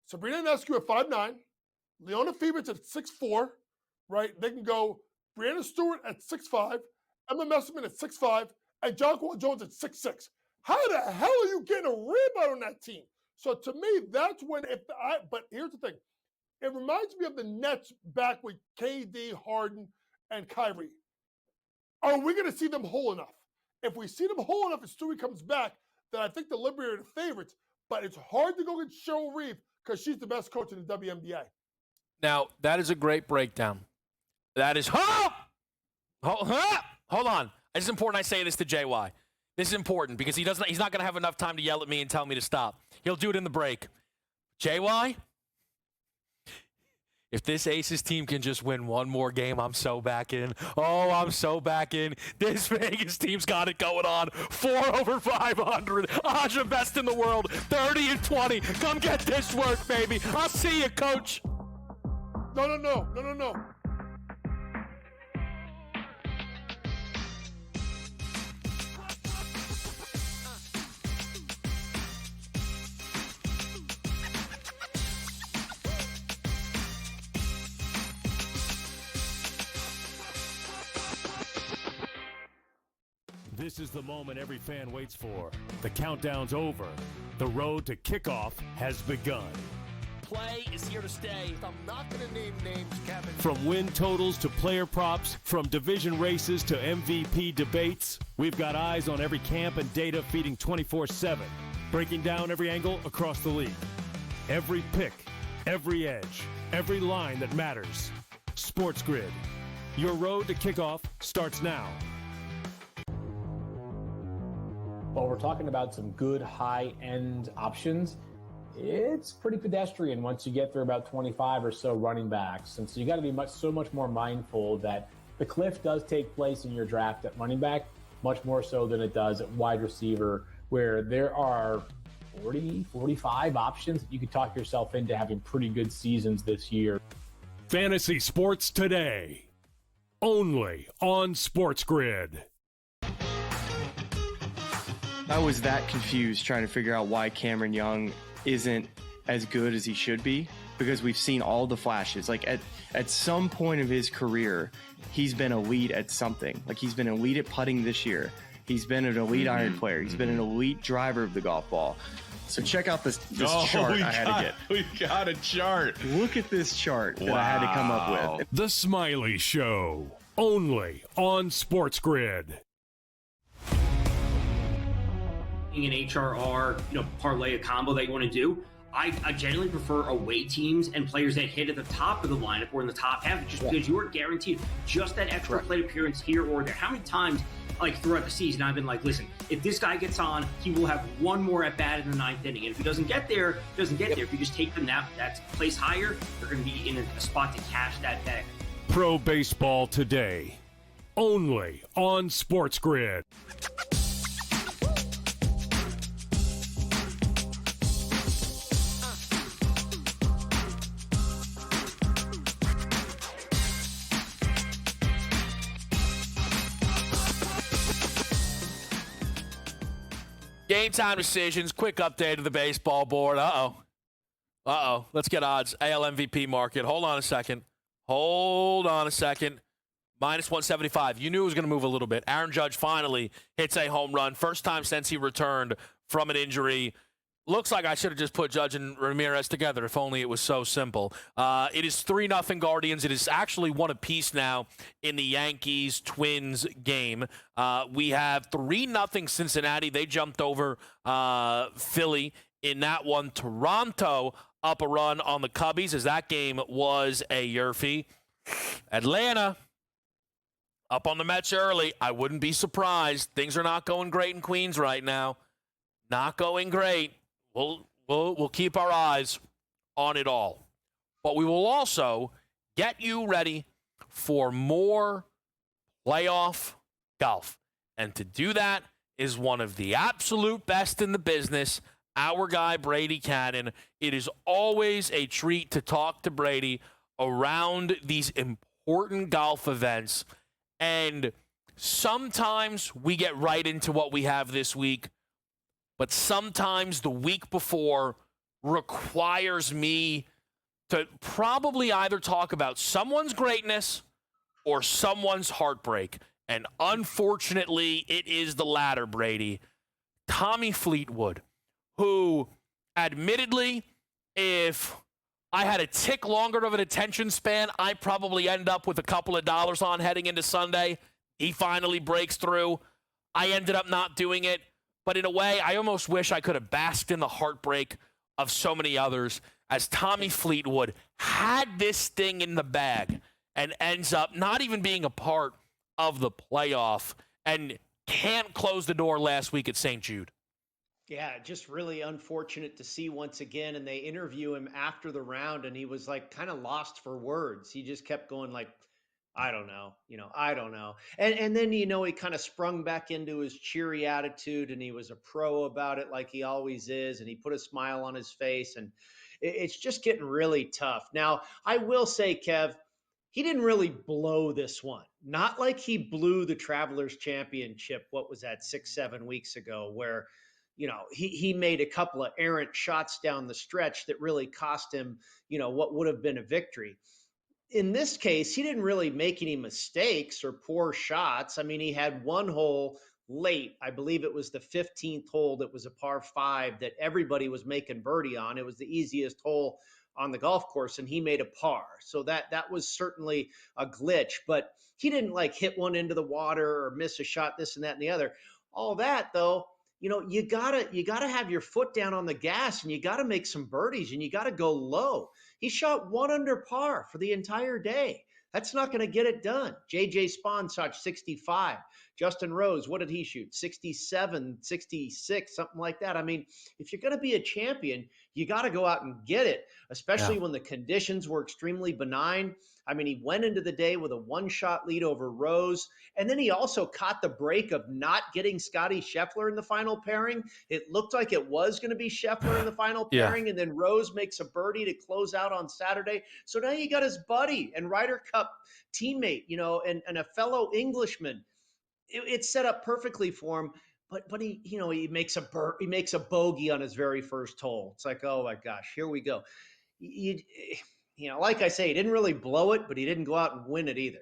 Sabrina Ionescu at 5'9", Leona Fevers at 6'4", right? They can go Breanna Stewart at 6'5", Emma Messman at 6'5", and Jonquil Jones at 6'6". How the hell are you getting a rebound on that team? So to me, that's when but here's the thing. It reminds me of the Nets back with KD, Harden, and Kyrie. Are we going to see them whole enough? If we see them whole enough and Stewie comes back, then I think the Liberty are the favorites. But it's hard to go get Cheryl Reeve because she's the best coach in the WNBA. Now, that is a great breakdown. That is... Hold on. It's important I say this to JY. This is important because he's not going to have enough time to yell at me and tell me to stop. He'll do it in the break. JY, if this Aces team can just win one more game, I'm so back in. Oh, I'm so back in. This Vegas team's got it going on. 4 over 500. Aja best in the world. 30-20. Come get this work, baby. I'll see you, Coach. No. This is the moment every fan waits for. The countdown's over. The road to kickoff has begun. Play is here to stay. I'm not going to name names, Kevin. From win totals to player props, from division races to MVP debates, we've got eyes on every camp and data feeding 24/7, breaking down every angle across the league. Every pick, every edge, every line that matters. SportsGrid. Your road to kickoff starts now. While we're talking about some good high-end options, it's pretty pedestrian once you get through about 25 or so running backs. And so you got to be so much more mindful that the cliff does take place in your draft at running back, much more so than it does at wide receiver, where there are 40, 45 options that you could talk yourself into having pretty good seasons this year. Fantasy Sports Today. Only on SportsGrid. I was that confused trying to figure out why Cameron Young isn't as good as he should be, because we've seen all the flashes. Like at some point of his career, he's been elite at something. Like he's been elite at putting this year. He's been an elite iron player. He's been an elite driver of the golf ball. So check out this chart I had to get. We got a chart. Look at this chart that I had to come up with. The Smiley Show. Only on SportsGrid. An HRR, parlay, a combo that you want to do. I generally prefer away teams and players that hit at the top of the lineup or in the top half, just because you are guaranteed just that extra plate appearance here or there. How many times, like throughout the season, I've been like, listen, if this guy gets on, he will have one more at bat in the ninth inning. And if he doesn't get there, he doesn't get there. If you just take them that place higher, they're going to be in a spot to cash that bag. Pro Baseball Today. Only on SportsGrid. Game time decisions. Quick update of the baseball board. Uh-oh. Let's get odds. AL MVP market. Hold on a second. Minus 175. You knew it was going to move a little bit. Aaron Judge finally hits a home run. First time since he returned from an injury. Looks like I should have just put Judge and Ramirez together, if only it was so simple. It is 3-0 Guardians. It is actually one apiece now in the Yankees-Twins game. We have 3-0 Cincinnati. They jumped over Philly in that one. Toronto up a run on the Cubbies, as that game was a Yerfie. Atlanta up on the Mets early. I wouldn't be surprised. Things are not going great in Queens right now. Not going great. We'll keep our eyes on it all. But we will also get you ready for more playoff golf. And to do that is one of the absolute best in the business, our guy Brady Cannon. It is always a treat to talk to Brady around these important golf events. And sometimes we get right into what we have this week. But sometimes the week before requires me to probably either talk about someone's greatness or someone's heartbreak. And unfortunately, it is the latter, Brady. Tommy Fleetwood, who admittedly, if I had a tick longer of an attention span, I'd probably end up with a couple of dollars on heading into Sunday. He finally breaks through. I ended up not doing it. But in a way, I almost wish I could have basked in the heartbreak of so many others, as Tommy Fleetwood had this thing in the bag and ends up not even being a part of the playoff and can't close the door last week at St. Jude. Yeah, just really unfortunate to see once again. And they interview him after the round, and he was like kind of lost for words. He just kept going like, I don't know. And then, he kind of sprung back into his cheery attitude, and he was a pro about it like he always is. And he put a smile on his face, and it's just getting really tough. Now, I will say, Kev, he didn't really blow this one. Not like he blew the Travelers Championship. What was that, 6-7 weeks ago, where, he made a couple of errant shots down the stretch that really cost him, what would have been a victory. In this case, he didn't really make any mistakes or poor shots. I mean, he had one hole late. I believe it was the 15th hole that was a par 5 that everybody was making birdie on. It was the easiest hole on the golf course, and he made a par. So that was certainly a glitch, but he didn't like hit one into the water or miss a shot, this and that and the other. All that though, you gotta have your foot down on the gas, and you gotta make some birdies, and you gotta go low. He shot 1 under par for the entire day. That's not going to get it done. JJ Spawn shot 65. Justin Rose, what did he shoot? 67, 66, something like that. I mean, if you're going to be a champion, you got to go out and get it, especially when the conditions were extremely benign. I mean, he went into the day with a 1-shot lead over Rose, and then he also caught the break of not getting Scottie Scheffler in the final pairing. It looked like it was going to be Scheffler in the final pairing, and then Rose makes a birdie to close out on Saturday. So now you got his buddy and Ryder Cup teammate, and a fellow Englishman. It's set up perfectly for him. But he makes a bogey on his very first hole. It's like, oh my gosh, here we go. Like I say, he didn't really blow it, but he didn't go out and win it either.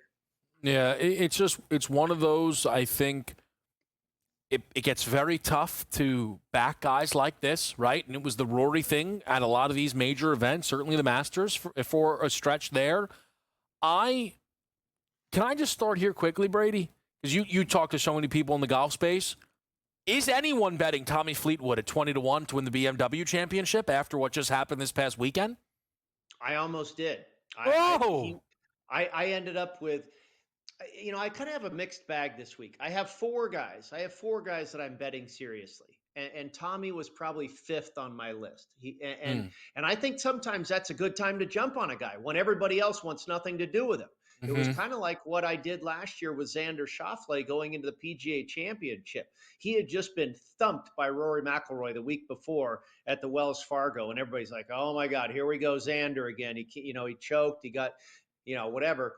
Yeah, it's one of those, I think, it gets very tough to back guys like this, right? And it was the Rory thing at a lot of these major events, certainly the Masters for a stretch there. Can I just start here quickly, Brady? Because you talk to so many people in the golf space. Is anyone betting Tommy Fleetwood at 20-1 to win the BMW championship after what just happened this past weekend? I almost did. I ended up with, I kind of have a mixed bag this week. I have 4 guys. That I'm betting seriously. And Tommy was probably 5th on my list. And I think sometimes that's a good time to jump on a guy when everybody else wants nothing to do with him. It was kind of like what I did last year with Xander Schauffele going into the PGA Championship. He had just been thumped by Rory McIlroy the week before at the Wells Fargo, and everybody's like, "Oh my God, here we go, Xander again." He choked, he got, whatever.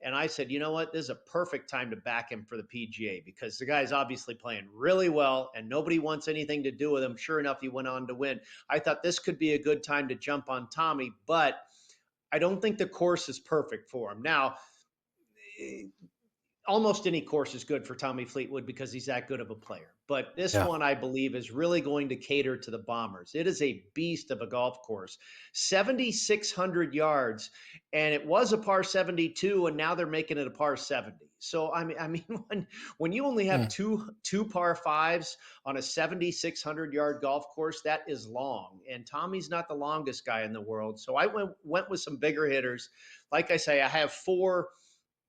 And I said, you know what? This is a perfect time to back him for the PGA because the guy's obviously playing really well and nobody wants anything to do with him. Sure enough, he went on to win. I thought this could be a good time to jump on Tommy, but I don't think the course is perfect for him. Now, almost any course is good for Tommy Fleetwood because he's that good of a player. But this one, I believe, is really going to cater to the Bombers. It is a beast of a golf course, 7,600 yards, and it was a par 72, and now they're making it a par 70. So, I mean, when you only have two par 5s on a 7,600-yard golf course, that is long. And Tommy's not the longest guy in the world. So I went with some bigger hitters. Like I say, I have 4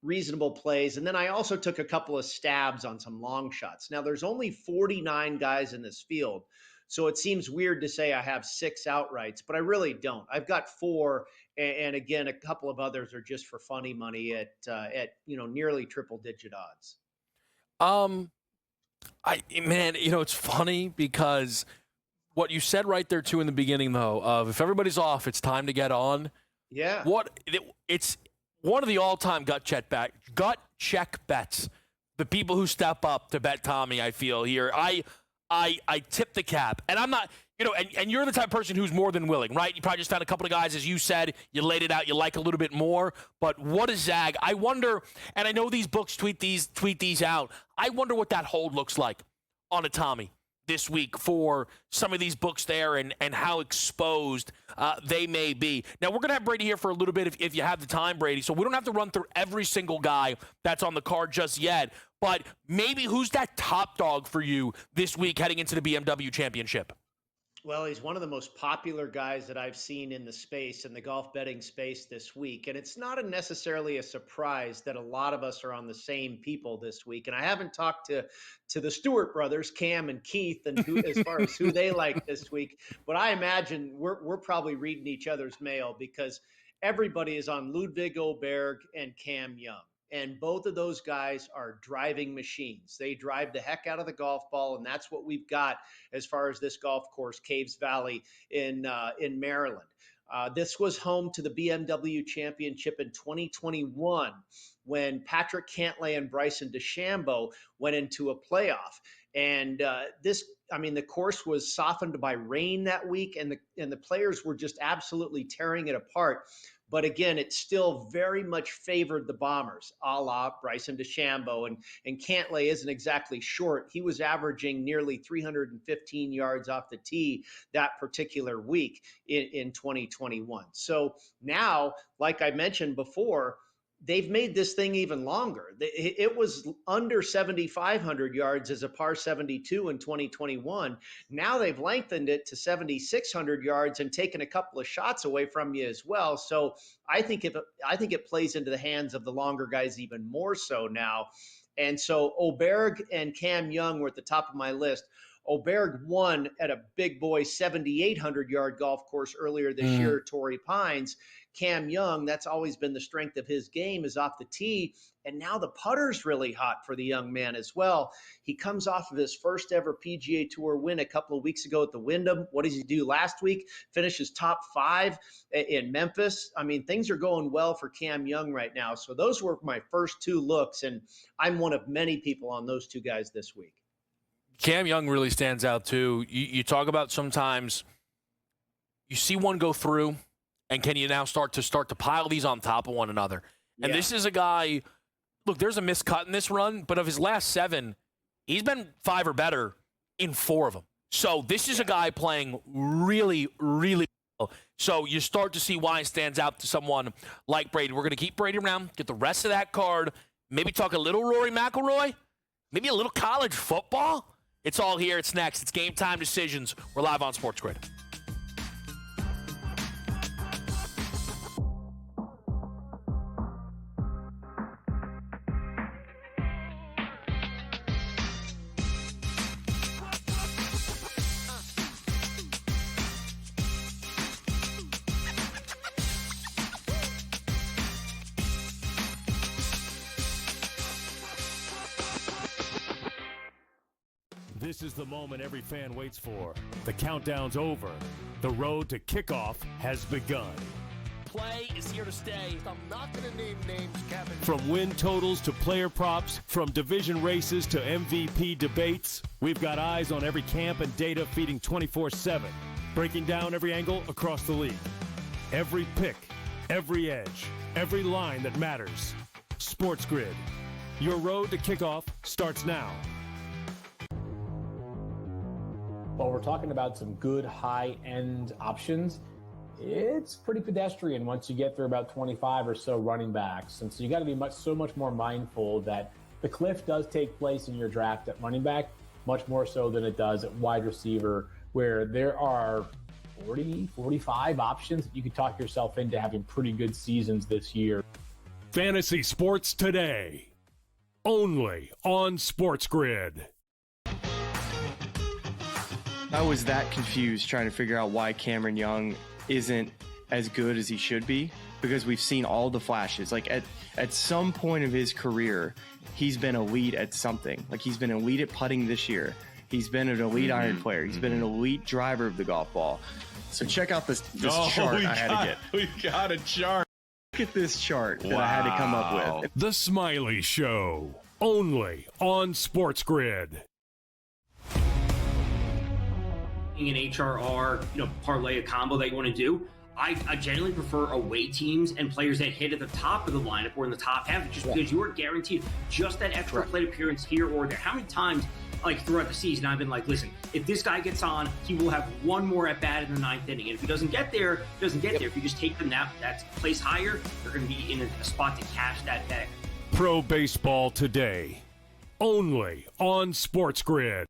reasonable plays. And then I also took a couple of stabs on some long shots. Now there's only 49 guys in this field. So it seems weird to say I have 6 outrights, but I really don't. I've got 4. And again, a couple of others are just for funny money at nearly triple digit odds. It's funny because what you said right there too in the beginning though, of if everybody's off, it's time to get on. Yeah. It's one of the all-time gut check bets. The people who step up to bet Tommy, I feel here. I tip the cap, and I'm not, and you're the type of person who's more than willing, right? You probably just found a couple of guys, as you said, you laid it out, you like a little bit more. But what is Zag? I wonder, and I know these books tweet these out. I wonder what that hold looks like on a Tommy this week for some of these books there and how exposed they may be. Now, we're going to have Brady here for a little bit if you have the time, Brady, so we don't have to run through every single guy that's on the card just yet, but maybe who's that top dog for you this week heading into the BMW Championship? Well, he's one of the most popular guys that I've seen in the space, in the golf betting space this week. And it's not necessarily a surprise that a lot of us are on the same people this week. And I haven't talked to the Stewart brothers, Cam and Keith, and as far as who they like this week. But I imagine we're probably reading each other's mail because everybody is on Ludwig Oberg and Cam Young. And both of those guys are driving machines. They drive the heck out of the golf ball, and that's what we've got as far as this golf course, Caves Valley in Maryland. This was home to the BMW Championship in 2021 when Patrick Cantlay and Bryson DeChambeau went into a playoff. And the course was softened by rain that week, and the players were just absolutely tearing it apart. But again, it still very much favored the Bombers, a la Bryson DeChambeau. And Cantlay isn't exactly short. He was averaging nearly 315 yards off the tee that particular week in 2021. So now, like I mentioned before, they've made this thing even longer. It was under 7,500 yards as a par 72 in 2021. Now they've lengthened it to 7,600 yards and taken a couple of shots away from you as well. So I think it plays into the hands of the longer guys even more so now. And so Oberg and Cam Young were at the top of my list. Oberg won at a big boy 7,800 yard golf course earlier this year, Torrey Pines. Cam Young, that's always been the strength of his game, is off the tee. And now the putter's really hot for the young man as well. He comes off of his first ever PGA Tour win a couple of weeks ago at the Wyndham. What does he do last week? Finishes top 5 in Memphis. I mean, things are going well for Cam Young right now. So those were my first 2 looks, and I'm one of many people on those 2 guys this week. Cam Young really stands out, too. You talk about sometimes you see one go through, and can you now start to pile these on top of one another? And This is a guy, look, there's a miscut in this run, but of his last 7, he's been 5 or better in 4 of them. So this is a guy playing really, really well. So you start to see why it stands out to someone like Brady. We're going to keep Brady around, get the rest of that card, maybe talk a little Rory McIlroy, maybe a little college football. It's all here. It's next. It's Game Time Decisions. We're live on SportsGrid. This is the moment every fan waits for. The countdown's over. The road to kickoff has begun. Play is here to stay. I'm not going to name names, Kevin. From win totals to player props, from division races to MVP debates, we've got eyes on every camp and data feeding 24/7, breaking down every angle across the league. Every pick, every edge, every line that matters. SportsGrid. Your road to kickoff starts now. While we're talking about some good high-end options, it's pretty pedestrian once you get through about 25 or so running backs. And so you got to be so much more mindful that the cliff does take place in your draft at running back, much more so than it does at wide receiver, where there are 40, 45 options that you could talk yourself into having pretty good seasons this year. Fantasy Sports Today, only on SportsGrid. I was that confused trying to figure out why Cameron Young isn't as good as he should be, because we've seen all the flashes. Like at some point of his career, he's been elite at something. Like he's been elite at putting this year. He's been an elite iron player. He's been an elite driver of the golf ball. So check out this chart I had to get. We got a chart. Look at this chart that I had to come up with. The Smiley Show, only on SportsGrid. An HRR, parlay a combo that you want to do. I generally prefer away teams and players that hit at the top of the lineup or in the top half, just because you are guaranteed just that extra plate appearance here or there. How many times, throughout the season, I've been like, listen, if this guy gets on, he will have one more at bat in the 9th inning. And if he doesn't get there, he doesn't get there. If you just take them that's placed higher, you're going to be in a spot to cash that back. Pro Baseball Today, only on SportsGrid.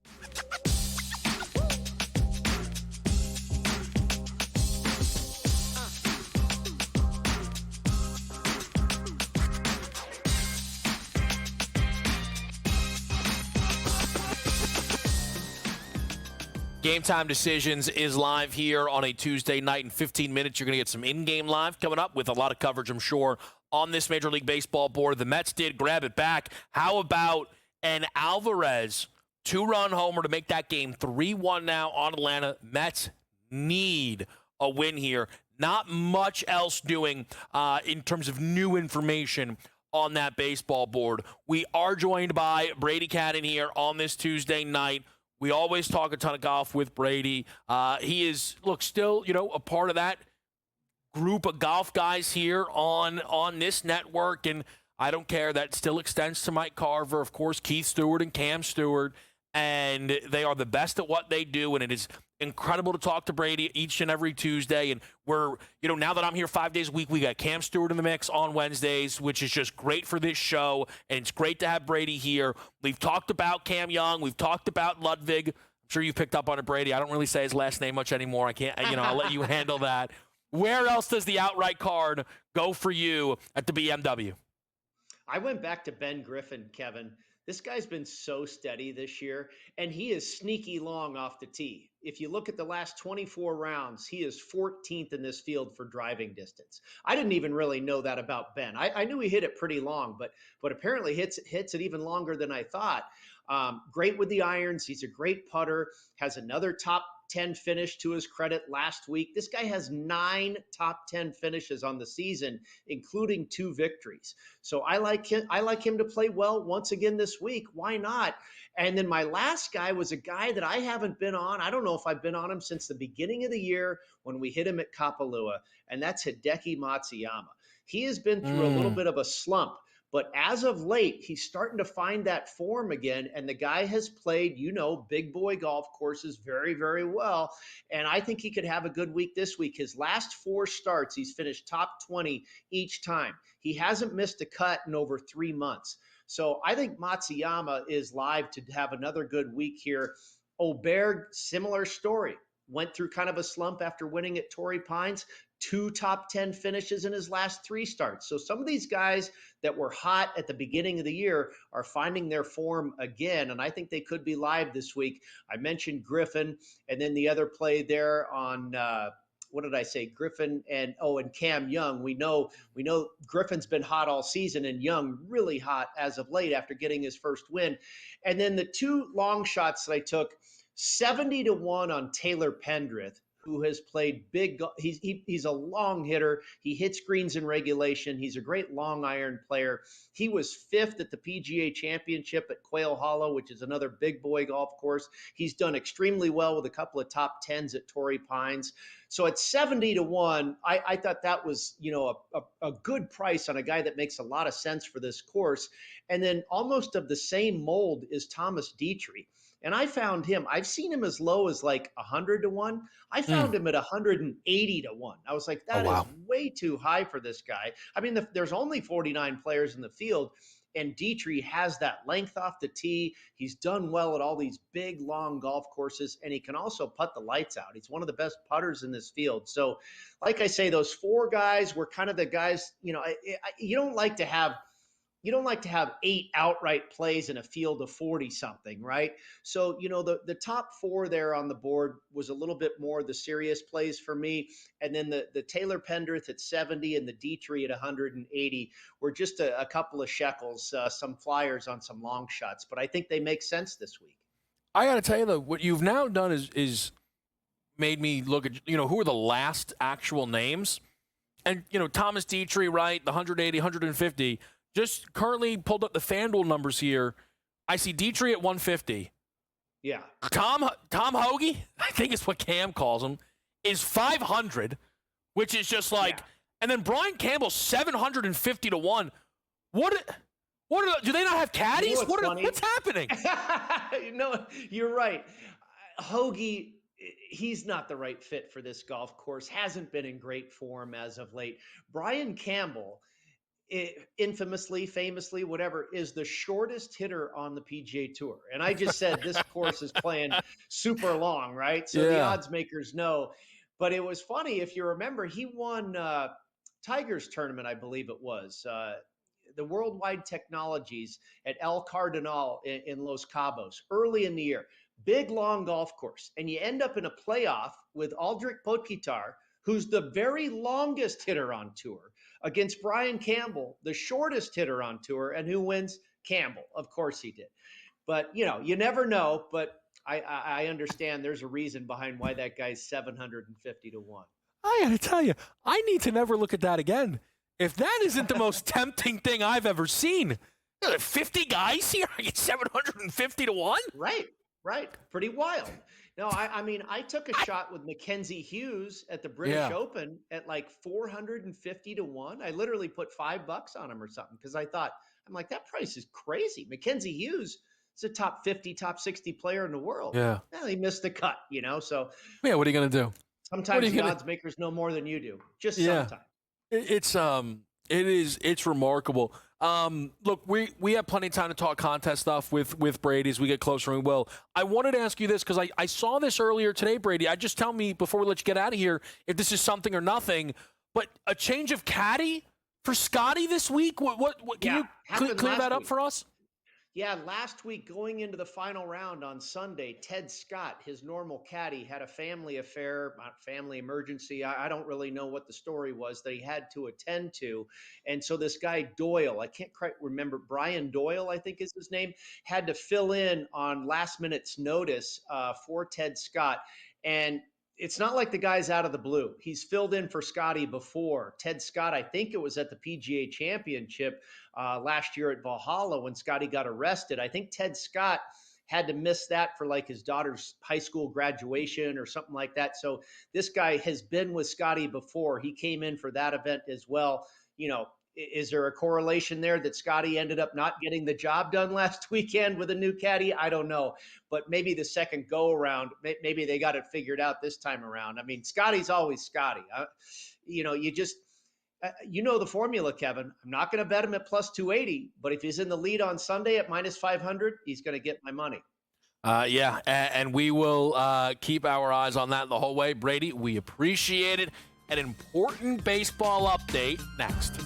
Game Time Decisions is live here on a Tuesday night. In 15 minutes, you're going to get some in-game live coming up with a lot of coverage, I'm sure, on this Major League Baseball board. The Mets did grab it back. How about an Alvarez 2-run homer to make that game 3-1 now on Atlanta? Mets need a win here. Not much else doing in terms of new information on that baseball board. We are joined by Brady Cannon here on this Tuesday night. We always talk a ton of golf with Brady. He is, still, a part of that group of golf guys here on this network, and I don't care. That still extends to Mike Carver, of course, Keith Stewart and Cam Stewart, and they are the best at what they do, and it is incredible to talk to Brady each and every Tuesday. And we're, now that I'm here 5 days a week, we got Cam Stewart in the mix on Wednesdays, which is just great for this show, and it's great to have Brady here. We've talked about Cam Young. We've talked about Ludwig. I'm sure you've picked up on it, Brady. I don't really say his last name much anymore. I can't, I'll let you handle that. Where else does the outright card go for you at the BMW? I went back to Ben Griffin, Kevin. This guy's been so steady this year, and he is sneaky long off the tee. If you look at the last 24 rounds, he is 14th in this field for driving distance. I didn't even really know that about Ben. I knew he hit it pretty long, but apparently hits it even longer than I thought. Great with the irons. He's a great putter, has another top 10 finish to his credit last week. This guy has 9 top 10 finishes on the season, including 2 victories. So I like him to play well once again this week. Why not? And then my last guy was a guy that I haven't been on. I don't know if I've been on him since the beginning of the year when we hit him at Kapalua, and that's Hideki Matsuyama. He has been through a little bit of a slump. But as of late, he's starting to find that form again, and the guy has played, big boy golf courses very, very well, and I think he could have a good week this week. His last 4 starts, he's finished top 20 each time. He hasn't missed a cut in over 3 months. So I think Matsuyama is live to have another good week here. Oberg, similar story. Went through kind of a slump after winning at Torrey Pines. 2 top 10 finishes in his last 3 starts. So some of these guys that were hot at the beginning of the year are finding their form again, and I think they could be live this week. I mentioned Griffin, and then the other play there on what did I say? Griffin and Cam Young. We know Griffin's been hot all season, and Young really hot as of late after getting his first win. And then the 2 long shots that I took, 70-1 on Taylor Pendrith, who has played big. He's a long hitter. He hits greens in regulation. He's a great long iron player. He was 5th at the PGA Championship at Quail Hollow, which is another big boy golf course. He's done extremely well with a couple of top 10s at Torrey Pines. So at 70-1, I thought that was, a good price on a guy that makes a lot of sense for this course. And then almost of the same mold is Thomas Dietrich. And I found him, I've seen him as low as like 100-1. I found him at 180-1. I was like, that is way too high for this guy. I mean, there's only 49 players in the field, and Dietrich has that length off the tee. He's done well at all these big, long golf courses, and he can also putt the lights out. He's one of the best putters in this field. So, like I say, those 4 guys were kind of the guys, you don't like to have 8 outright plays in a field of 40-something, right? So, the top 4 there on the board was a little bit more the serious plays for me. And then the Taylor Pendrith at 70 and the Dietrich at 180 were just a couple of shekels, some flyers on some long shots. But I think they make sense this week. I got to tell you, though, what you've now done is made me look at, who are the last actual names. And, Thomas Dietrich, right, the 180, 150. Just currently pulled up the FanDuel numbers here. I see Dietrich at 150. Yeah. Tom Hoagie, I think is what Cam calls him, is 500, which is just like, and then Brian Campbell 750-1. What do they not have caddies? What's happening? No, you're right. Hoagie, he's not the right fit for this golf course. Hasn't been in great form as of late. Brian Campbell, infamously, famously, whatever, is the shortest hitter on the PGA Tour. And I just said this course is playing super long, right? So the odds makers know. But it was funny, if you remember, he won Tiger's tournament, I believe it was, the Worldwide Technologies at El Cardinal in Los Cabos early in the year. Big, long golf course. And you end up in a playoff with Aldrich Potkitar, who's the very longest hitter on tour, against Brian Campbell, the shortest hitter on tour, and who wins? Campbell. Of course he did. But, you never know, but I understand there's a reason behind why that guy's 750-1. I got to tell you, I need to never look at that again. If that isn't the most tempting thing I've ever seen. 50 guys here, I get 750-1? Right. Pretty wild. No, I mean, I took a shot with Mackenzie Hughes at the British Open at like 450 to 1. I literally put $5 on him or something because I'm like, that price is crazy. Mackenzie Hughes is a top 50, top 60 player in the world. Yeah. Well, he missed the cut, so. Yeah, what are you going to do? Sometimes the odds makers know more than you do. Just sometimes. It's remarkable. Look, we have plenty of time to talk contest stuff with Brady as we get closer, and will. I wanted to ask you this because I saw this earlier today, Brady. Just tell me before we let you get out of here if this is something or nothing. But a change of caddy for Scotty this week. What can you clear that up for us? Yeah, last week going into the final round on Sunday, Ted Scott, his normal caddy, had a family affair, family emergency. I don't really know what the story was that he had to attend to. And so this guy Doyle, I can't quite remember, Brian Doyle, I think is his name, had to fill in on last minute's notice for Ted Scott. And it's not like the guy's out of the blue. He's filled in for Scotty before. Ted Scott, I think it was at the PGA Championship last year at Valhalla when Scotty got arrested. I think Ted Scott had to miss that for like his daughter's high school graduation or something like that. So this guy has been with Scotty before. He came in for that event as well. Is there a correlation there that Scotty ended up not getting the job done last weekend with a new caddy? I don't know. But maybe the second go around, maybe they got it figured out this time around. I mean, Scotty's always Scotty. The formula, Kevin. I'm not going to bet him at plus 280, but if he's in the lead on Sunday at minus 500, he's going to get my money. And we will keep our eyes on that the whole way. Brady, we appreciate it. An important baseball update next.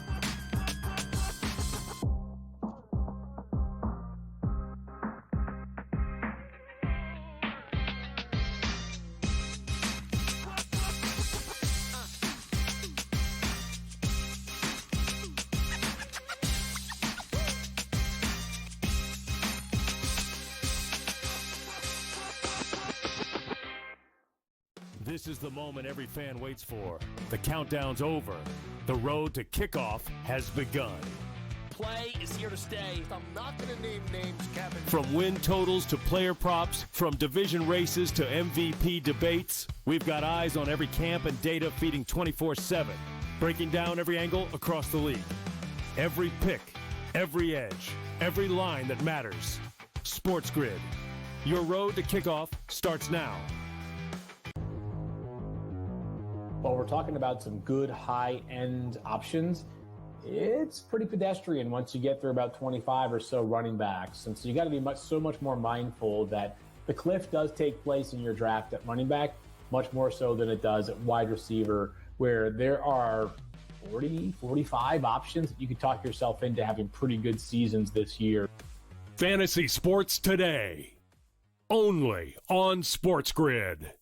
This is the moment every fan waits for. The countdown's over. The road to kickoff has begun. Play is here to stay. I'm not going to name names, Kevin. From win totals to player props, from division races to MVP debates, we've got eyes on every camp and data feeding 24/7, breaking down every angle across the league. Every pick, every edge, every line that matters. SportsGrid. Your road to kickoff starts now. While we're talking about some good high-end options, it's pretty pedestrian once you get through about 25 or so running backs. And so you got to be so much more mindful that the cliff does take place in your draft at running back, much more so than it does at wide receiver, where there are 40, 45 options that you could talk yourself into having pretty good seasons this year. Fantasy Sports Today, only on SportsGrid.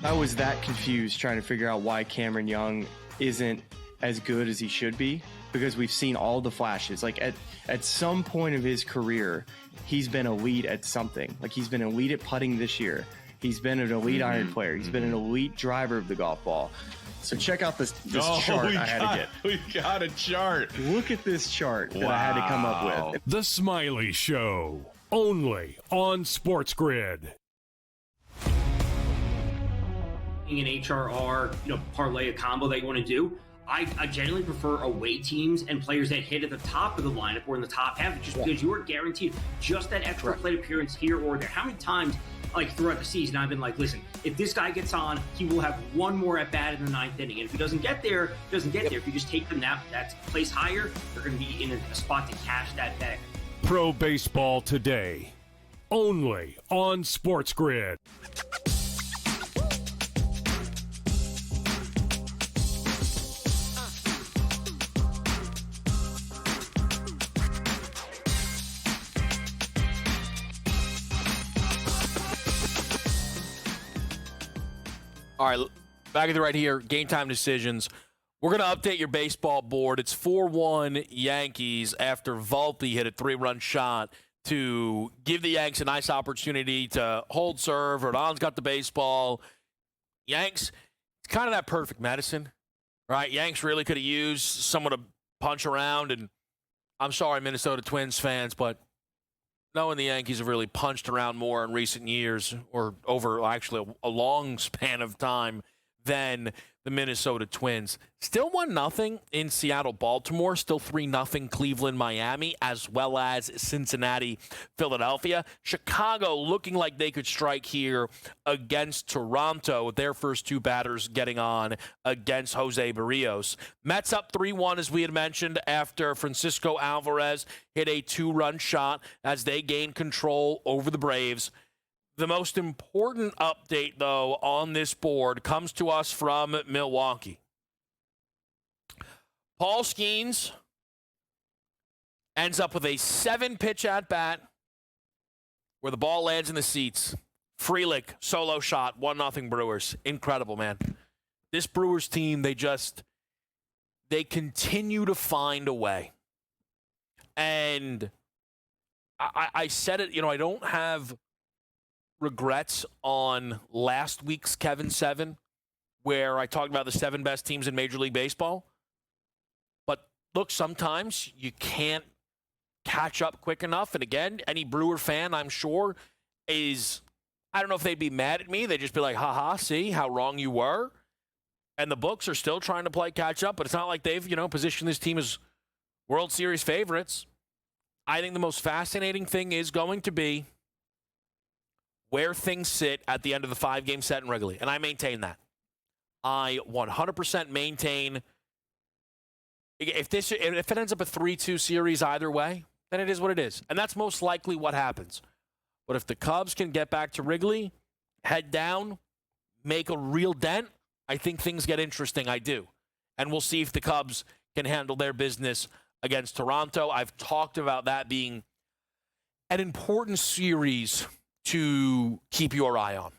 I was that confused trying to figure out why Cameron Young isn't as good as he should be, because we've seen all the flashes. Like at some point of his career, he's been elite at something. Like he's been elite at putting this year. He's been an elite iron player. He's been an elite driver of the golf ball. So check out this chart I had to get. We got a chart. Look at this chart that I had to come up with. The Smiley Show, only on SportsGrid. An HRR, parlay, a combo that you want to do. I generally prefer away teams and players that hit at the top of the lineup or in the top half, just because you are guaranteed just that extra plate appearance here or there. How many times, throughout the season, I've been like, listen, if this guy gets on, he will have one more at bat in the ninth inning. And if he doesn't get there, he doesn't get there. If you just take them that's place higher, they're going to be in a spot to cash that bag. Pro Baseball Today, only on SportsGrid. All right, back at the right here, game time decisions. We're going to update your baseball board. It's 4-1 Yankees after Volpe hit a 3-run shot to give the Yanks a nice opportunity to hold serve. Rodon's got the baseball. Yanks, it's kind of that perfect medicine, right? Yanks really could have used someone to punch around, and I'm sorry, Minnesota Twins fans, but knowing the Yankees have really punched around more in recent years, or over actually a long span of time, than the Minnesota Twins. Still 1-0 in Seattle, Baltimore. Still 3-0 Cleveland, Miami, as well as Cincinnati, Philadelphia. Chicago looking like they could strike here against Toronto, with their first two batters getting on against Jose Barrios. Mets up 3-1, as we had mentioned, after Francisco Alvarez hit a 2-run shot as they gain control over the Braves. The most important update, though, on this board comes to us from Milwaukee. Paul Skeens ends up with a 7-pitch at-bat where the ball lands in the seats. Frelick, solo shot, 1-0 Brewers. Incredible, man. This Brewers team, they continue to find a way. And I said it, I don't have regrets on last week's Kevin 7, where I talked about the 7 best teams in Major League Baseball. But look, sometimes you can't catch up quick enough. And again, any Brewer fan, I'm sure, I don't know if they'd be mad at me. They'd just be like, haha, see how wrong you were. And the books are still trying to play catch up, but it's not like they've, positioned this team as World Series favorites. I think the most fascinating thing is going to be where things sit at the end of the 5-game set and regularly. And I maintain that. I 100% maintain if it ends up a 3-2 series either way, then it is what it is. And that's most likely what happens. But if the Cubs can get back to Wrigley, head down, make a real dent, I think things get interesting. I do. And we'll see if the Cubs can handle their business against Toronto. I've talked about that being an important series to keep your eye on.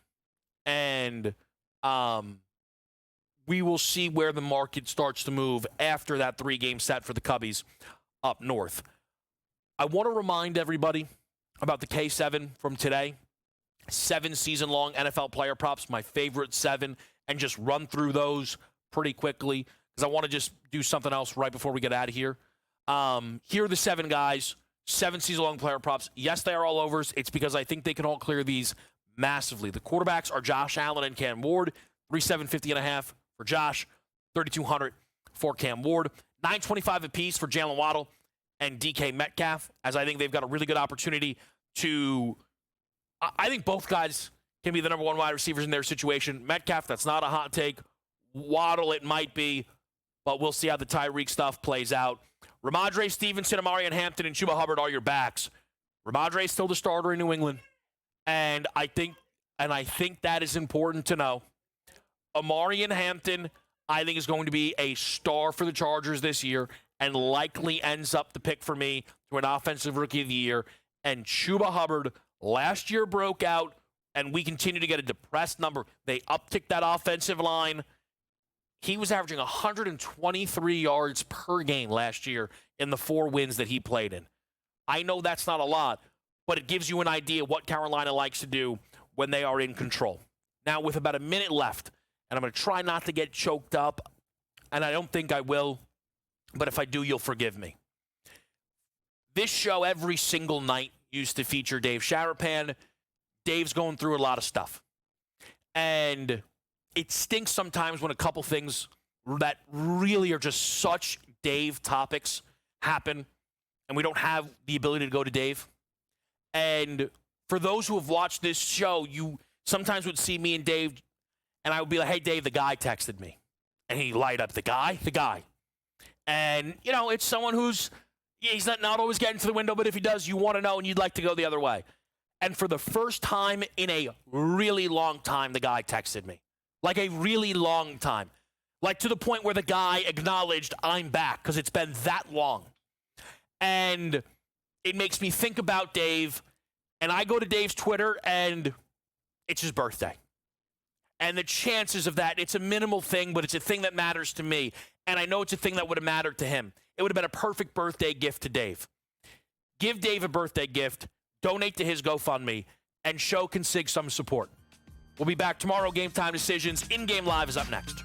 And we will see where the market starts to move after that 3-game set for the Cubbies up north. I want to remind everybody about the K7 from today. 7 season-long NFL player props, my favorite 7, and just run through those pretty quickly because I want to just do something else right before we get out of here. Here are the 7 guys. 7 season-long player props. Yes, they are all overs. It's because I think they can all clear these massively. The quarterbacks are Josh Allen and Cam Ward. 3,750.5 for Josh. 3,200 for Cam Ward. 925 apiece for Jalen Waddle and DK Metcalf, as I think they've got a really good opportunity to... I think both guys can be the number 1 wide receivers in their situation. Metcalf, that's not a hot take. Waddle, it might be, but we'll see how the Tyreek stuff plays out. Ramondre Stevenson, Amarian Hampton, and Chuba Hubbard are your backs. Ramondre is still the starter in New England, and I think that is important to know. Amarian Hampton, I think, is going to be a star for the Chargers this year and likely ends up the pick for me to an offensive rookie of the year. And Chuba Hubbard last year broke out, and we continue to get a depressed number. They upticked that offensive line. He was averaging 123 yards per game last year in the 4 wins that he played in. I know that's not a lot, but it gives you an idea what Carolina likes to do when they are in control. Now, with about a minute left, and I'm going to try not to get choked up, and I don't think I will, but if I do, you'll forgive me. This show every single night used to feature Dave Sharapan. Dave's going through a lot of stuff. And it stinks sometimes when a couple things that really are just such Dave topics happen, and we don't have the ability to go to Dave. And for those who have watched this show, you sometimes would see me and Dave, and I would be like, hey, Dave, the guy texted me. And he'd light up, the guy. And, it's someone who's, he's not always getting to the window, but if he does, you want to know and you'd like to go the other way. And for the first time in a really long time, the guy texted me. Like a really long time. Like to the point where the guy acknowledged I'm back because it's been that long. And it makes me think about Dave. And I go to Dave's Twitter and it's his birthday. And the chances of that, it's a minimal thing, but it's a thing that matters to me. And I know it's a thing that would have mattered to him. It would have been a perfect birthday gift to Dave. Give Dave a birthday gift, donate to his GoFundMe, and show Consig some support. We'll be back tomorrow. Game Time Decisions. In-Game Live is up next.